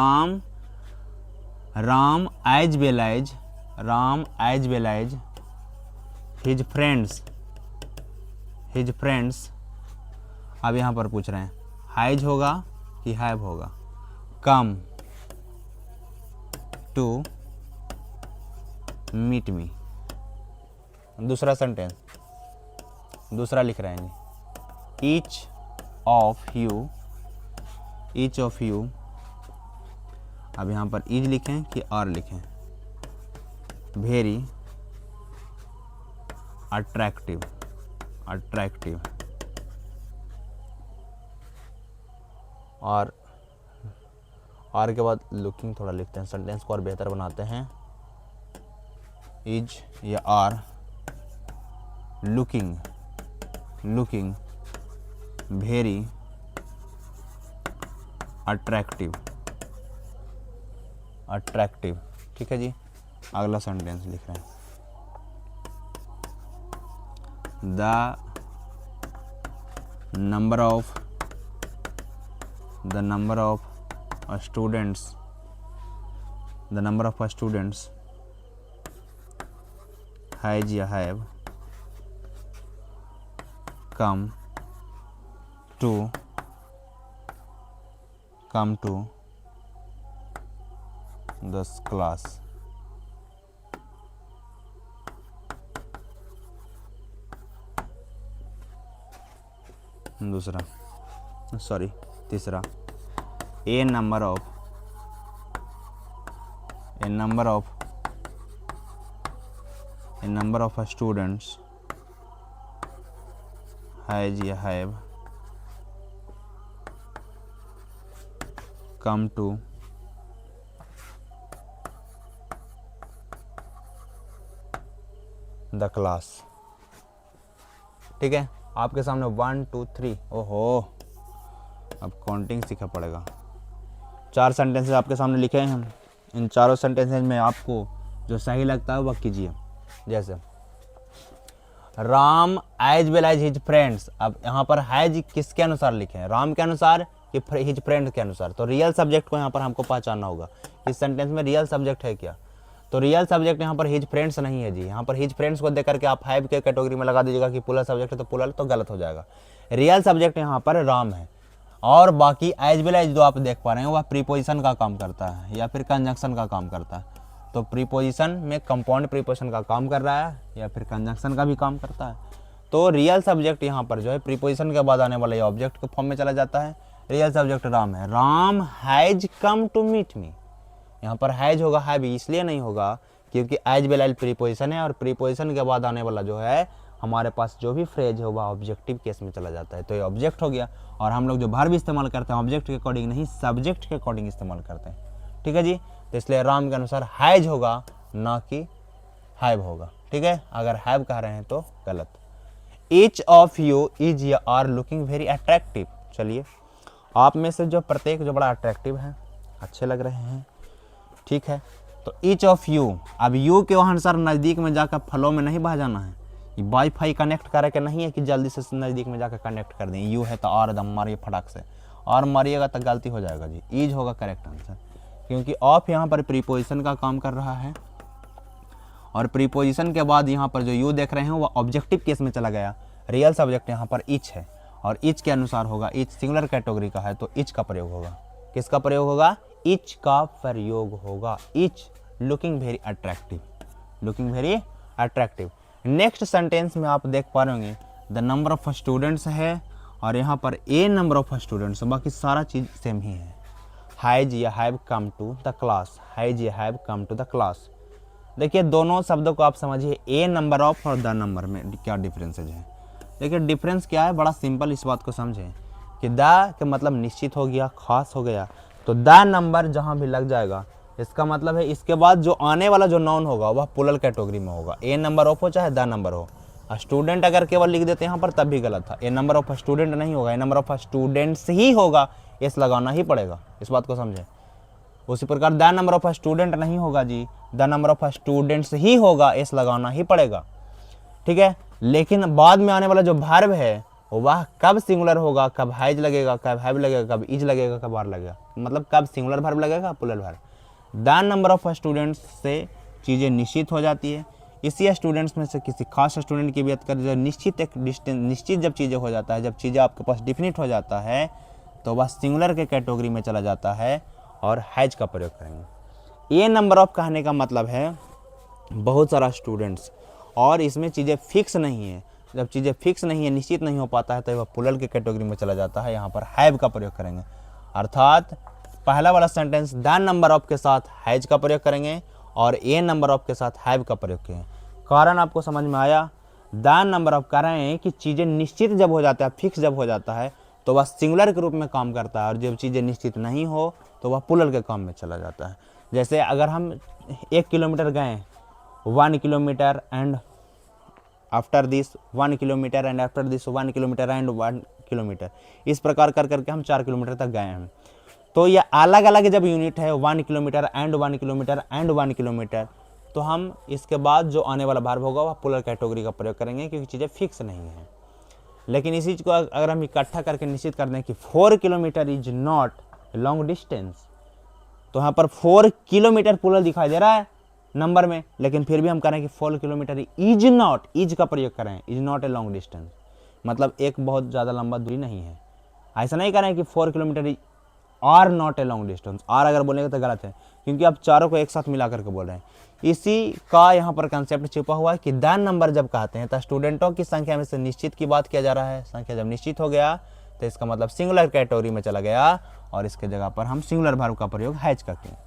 Ram as well as his friends. अब यहाँ पर पूछ रहे हैं हैज होगा कि हैव होगा, कम टू मीट मी। दूसरा सेंटेंस, दूसरा लिख रहे हैं, ईच ऑफ यू अब यहाँ पर इज लिखें कि आर लिखें, वेरी अट्रैक्टिव, अट्रैक्टिव। और के बाद लुकिंग थोड़ा लिखते हैं, सेंटेंस को और बेहतर बनाते हैं। इज या are looking, looking very attractive, attractive. ठीक है जी। अगला सेंटेंस लिख रहे हैं, the number of students, the number of students has या have come to this class। तीसरा, a number of students has या have come to the class। ठीक है, आपके सामने 1 2 3, ओहो अब काउंटिंग सीखना पड़ेगा। 4 सेंटेंसेस आपके सामने लिखे हैं हम। इन चारों सेंटेंसेस में आपको जो सही लगता है वह कीजिए। जैसे Ram as well as his friends. अब यहाँ पर हैज किसके अनुसार लिखे हैं, राम के अनुसार कि हिज फ्रेंड के अनुसार। तो रियल सब्जेक्ट को यहाँ पर हमको पहचानना होगा। इस सेंटेंस में रियल सब्जेक्ट है क्या, तो रियल सब्जेक्ट यहाँ पर हिज फ्रेंड्स नहीं है जी। यहाँ पर हिज फ्रेंड्स को देख करके आप हैव के कैटेगरी में लगा दीजिएगा कि पुलर सब्जेक्ट है, तो पुलर तो गलत हो जाएगा। रियल सब्जेक्ट यहाँ पर राम है। और बाकी एज वेल एज जो आप देख पा रहे हैं वह प्रीपोजिशन का काम करता है या फिर कंजंक्शन का काम करता है। तो प्रीपोजिशन में कंपाउंड प्रीपोजिशन का काम कर रहा है या फिर कंजंक्शन का भी काम करता है। तो रियल सब्जेक्ट यहाँ पर जो है प्रीपोजिशन के बाद आने वाले ऑब्जेक्ट के फॉर्म में चला जाता है। रियल सब्जेक्ट राम है। Ram has come to meet me. यहाँ पर हैज होगा, हैव इसलिए नहीं होगा क्योंकि एज वेल एज प्रीपोजिशन है और प्रीपोजिशन के बाद आने वाला जो है हमारे पास जो भी फ्रेज है वह ऑब्जेक्टिव केस में चला जाता है। तो ये ऑब्जेक्ट हो गया। और हम लोग जो वर्ब इस्तेमाल करते हैं ऑब्जेक्ट के अकॉर्डिंग नहीं, सब्जेक्ट के अकॉर्डिंग इस्तेमाल करते हैं। ठीक है जी। तो इसलिए राम के अनुसार हैज होगा ना कि हैव होगा। ठीक है, अगर हैव कह रहे हैं तो गलत। ईच ऑफ यू इज या आर लुकिंग वेरी अट्रैक्टिव। चलिए, आप में से जो प्रत्येक जो बड़ा अट्रैक्टिव है, अच्छे लग रहे हैं। ठीक है, तो ईच ऑफ यू, अब यू के अनुसार नज़दीक में जाकर फ्लो में नहीं बह जाना है। वाईफाई कनेक्ट करे के नहीं है कि जल्दी से नज़दीक में जाकर कनेक्ट कर दें। यू है तो आर दम मारिए फटाक से, और मारिएगा तो गलती हो जाएगा जी। ईज होगा करेक्ट आंसर, क्योंकि ऑफ यहाँ पर प्रीपोजिशन का काम कर रहा है और प्रीपोजिशन के बाद यहाँ पर जो यू देख रहे हैं वो ऑब्जेक्टिव केस में चला गया। रियल सब्जेक्ट यहाँ पर ईच है और ईच के अनुसार होगा, ईच सिंगुलर कैटेगरी का है तो ईच का प्रयोग होगा। किसका प्रयोग होगा, ईच का प्रयोग होगा। Each looking very attractive, looking very attractive. Next sentence में आप देख पा रहे होंगे द नंबर ऑफ स्टूडेंट्स है और यहाँ पर ए नंबर ऑफ स्टूडेंट्स, बाकी सारा चीज़ सेम ही है। हैज या have come to the class, has या have come to the class. देखिए दोनों शब्दों को आप समझिए, ए नंबर ऑफ और द नंबर में क्या डिफरेंसेज है। देखिए डिफरेंस क्या है, बड़ा सिंपल, इस बात को समझें कि द का मतलब निश्चित हो गया, खास हो गया, तो द नंबर जहाँ भी लग जाएगा इसका मतलब है इसके बाद जो आने वाला जो नाउन होगा वह प्लूरल कैटेगरी में होगा। ए नंबर ऑफ हो चाहे द नंबर हो। स्टूडेंट अगर केवल लिख देते यहाँ पर तब भी गलत था। ए नंबर ऑफ स्टूडेंट नहीं होगा, ए नंबर ऑफ स्टूडेंट्स ही होगा, एस लगाना ही पड़ेगा, इस बात को समझें। उसी प्रकार द नंबर ऑफ स्टूडेंट नहीं होगा जी, द नंबर ऑफ स्टूडेंट्स ही होगा, एस लगाना ही पड़ेगा। ठीक है, लेकिन बाद में आने वाला जो वर्ब है वह कब सिंगुलर होगा, कब हैज लगेगा, कब हैव लगेगा, कब इज लगेगा, कब आर लगेगा, मतलब कब सिंगुलर वर्ब लगेगा, plural verb. The number of students से चीज़ें निश्चित हो जाती है। इसी स्टूडेंट्स में से किसी खास स्टूडेंट की बात करें, जब निश्चित जब चीज़ें हो जाता है, जब चीज़ें आपके पास डिफिनिट हो जाता है तो वह सिंगुलर के कैटेगरी में चला जाता है और हैज का प्रयोग करेंगे। ए नंबर ऑफ कहने का मतलब है बहुत सारा स्टूडेंट्स, और इसमें चीज़ें फिक्स नहीं है। जब चीज़ें फिक्स नहीं है, निश्चित नहीं हो पाता है, तो वह प्लूरल के कैटेगरी में चला जाता है। यहाँ पर हैव का प्रयोग करेंगे, अर्थात पहला वाला सेंटेंस दैन नंबर ऑफ के साथ हैज का प्रयोग करेंगे और ए नंबर ऑफ के साथ हैव का प्रयोग करेंगे। कारण आपको समझ में आया। दैन नंबर ऑफ कह रहे हैं कि चीज़ें निश्चित जब हो जाता है, फिक्स जब हो जाता है तो वह सिंगुलर के रूप में काम करता है, और जब चीज़ें निश्चित नहीं हो तो वह प्लूरल के काम में चला जाता है। जैसे अगर हम 1 किलोमीटर गए, 1 kilometre and after this 1 kilometre and after this 1 kilometre and 1 kilometre, इस प्रकार कर करके हम 4 किलोमीटर तक गए हैं। तो ये अलग अलग जब यूनिट है 1 kilometre and 1 kilometre and 1 kilometre, तो हम इसके बाद जो आने वाला वर्ब होगा वह प्लूरल कैटेगरी का प्रयोग करेंगे, क्योंकि चीज़ें फिक्स नहीं हैं। लेकिन इसी चीज़ को अगर हम इकट्ठा करके निश्चित कर दें कि 4 kilometre is not long distance, तो यहाँ पर 4 किलोमीटर प्लूरल दिखाई दे रहा है नंबर में, लेकिन फिर भी हम कह रहे हैं कि 4 किलोमीटर इज नॉट, इज का प्रयोग करें, is not a long distance, मतलब एक बहुत ज़्यादा लंबा दूरी नहीं है। ऐसा नहीं कह रहे हैं कि 4 kilometre are not a long distance, are अगर बोलेंगे तो गलत है, क्योंकि आप चारों को एक साथ मिला करके बोल रहे हैं। इसी का यहाँ पर कंसेप्ट छिपा हुआ है कि दैन नंबर जब कहते हैं तो स्टूडेंटों की संख्या में से निश्चित की बात किया जा रहा है। संख्या जब निश्चित हो गया तो इसका मतलब सिंगुलर कैटेगरी में चला गया, और इसके जगह पर हम सिंगुलर वर्ब का प्रयोग हैज करते हैं।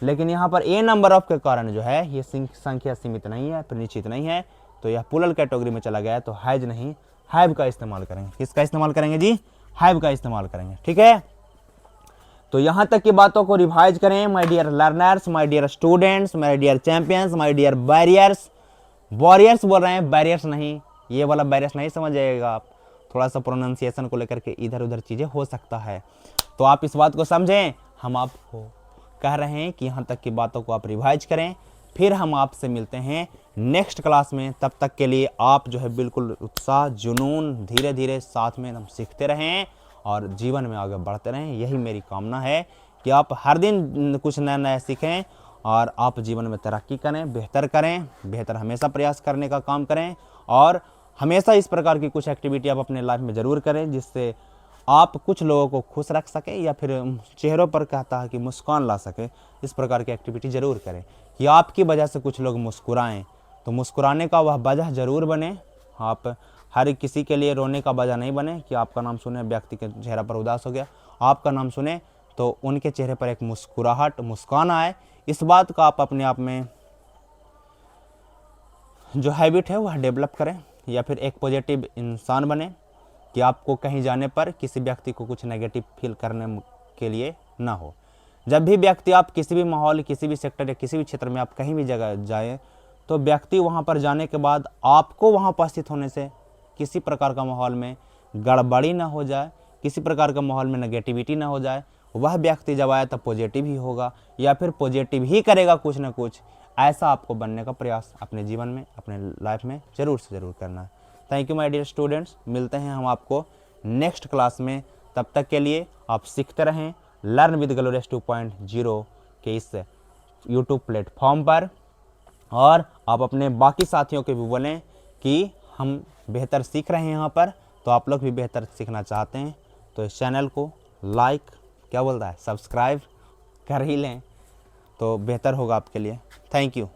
लेकिन यहाँ पर ए नंबर ऑफ के कारण जो है ये संख्या सीमित नहीं है, फिर निश्चित नहीं है, तो यह प्लूरल कैटेगरी में चला गया है, तो हैज नहीं हैव का इस्तेमाल करेंगे। किसका इस्तेमाल करेंगे जी? हैव का इस्तेमाल करेंगे। ठीक है, तो यहाँ तक की बातों को रिवाइज करें। My dear learners, my dear students, my dear champions, my dear barriers, warriors बोल रहे हैं, बैरियर्स नहीं, ये वाला बैरियर्स नहीं समझ जाइएगा आप, थोड़ा सा प्रोनाउंसिएशन को लेकर के इधर उधर चीज़ें हो सकता है, तो आप इस बात को समझें। हम आपको कह रहे हैं कि यहाँ तक की बातों को आप रिवाइज करें, फिर हम आपसे मिलते हैं नेक्स्ट क्लास में। तब तक के लिए आप जो है बिल्कुल उत्साह, जुनून, धीरे धीरे साथ में हम सीखते रहें और जीवन में आगे बढ़ते रहें। यही मेरी कामना है कि आप हर दिन कुछ नया नया सीखें और आप जीवन में तरक्की करें, बेहतर हमेशा प्रयास करने का काम करें, और हमेशा इस प्रकार की कुछ एक्टिविटी आप अपने लाइफ में ज़रूर करें जिससे आप कुछ लोगों को खुश रख सकें, या फिर चेहरों पर कहता है कि मुस्कान ला सके। इस प्रकार की एक्टिविटी ज़रूर करें कि आपकी वजह से कुछ लोग मुस्कुराएं, तो मुस्कुराने का वह वजह ज़रूर बने। आप हर किसी के लिए रोने का वजह नहीं बने कि आपका नाम सुने व्यक्ति के चेहरा पर उदास हो गया, आपका नाम सुने तो उनके चेहरे पर एक मुस्कुराहट, मुस्कान आए। इस बात का आप अपने आप में जो हैबिट है वह डेवलप करें, या फिर एक पॉजिटिव इंसान बने कि आपको कहीं जाने पर किसी व्यक्ति को कुछ नेगेटिव फील करने के लिए ना हो। जब भी व्यक्ति आप किसी भी माहौल, किसी भी सेक्टर या किसी भी क्षेत्र में आप कहीं भी जगह जाएं, तो व्यक्ति वहां पर जाने के बाद आपको वहां उपस्थित होने से किसी प्रकार का माहौल में गड़बड़ी ना हो जाए, किसी प्रकार का माहौल में नेगेटिविटी ना हो जाए। वह व्यक्ति जब आए तब पॉजिटिव ही होगा, या फिर पॉजिटिव ही करेगा कुछ ना कुछ। ऐसा आपको बनने का प्रयास अपने जीवन में, अपने लाइफ में ज़रूर से ज़रूर करना है। Thank you my dear students, मिलते हैं हम आपको नेक्स्ट क्लास में। तब तक के लिए आप सीखते रहें लर्न विद ग्लोरियस 2.0 के इस यूट्यूब प्लेटफॉर्म पर, और आप अपने बाकी साथियों को भी बोलें कि हम बेहतर सीख रहे हैं यहाँ पर, तो आप लोग भी बेहतर सीखना चाहते हैं तो इस चैनल को लाइक, क्या बोलता है, सब्सक्राइब कर ही लें, तो बेहतर होगा आपके लिए। Thank you.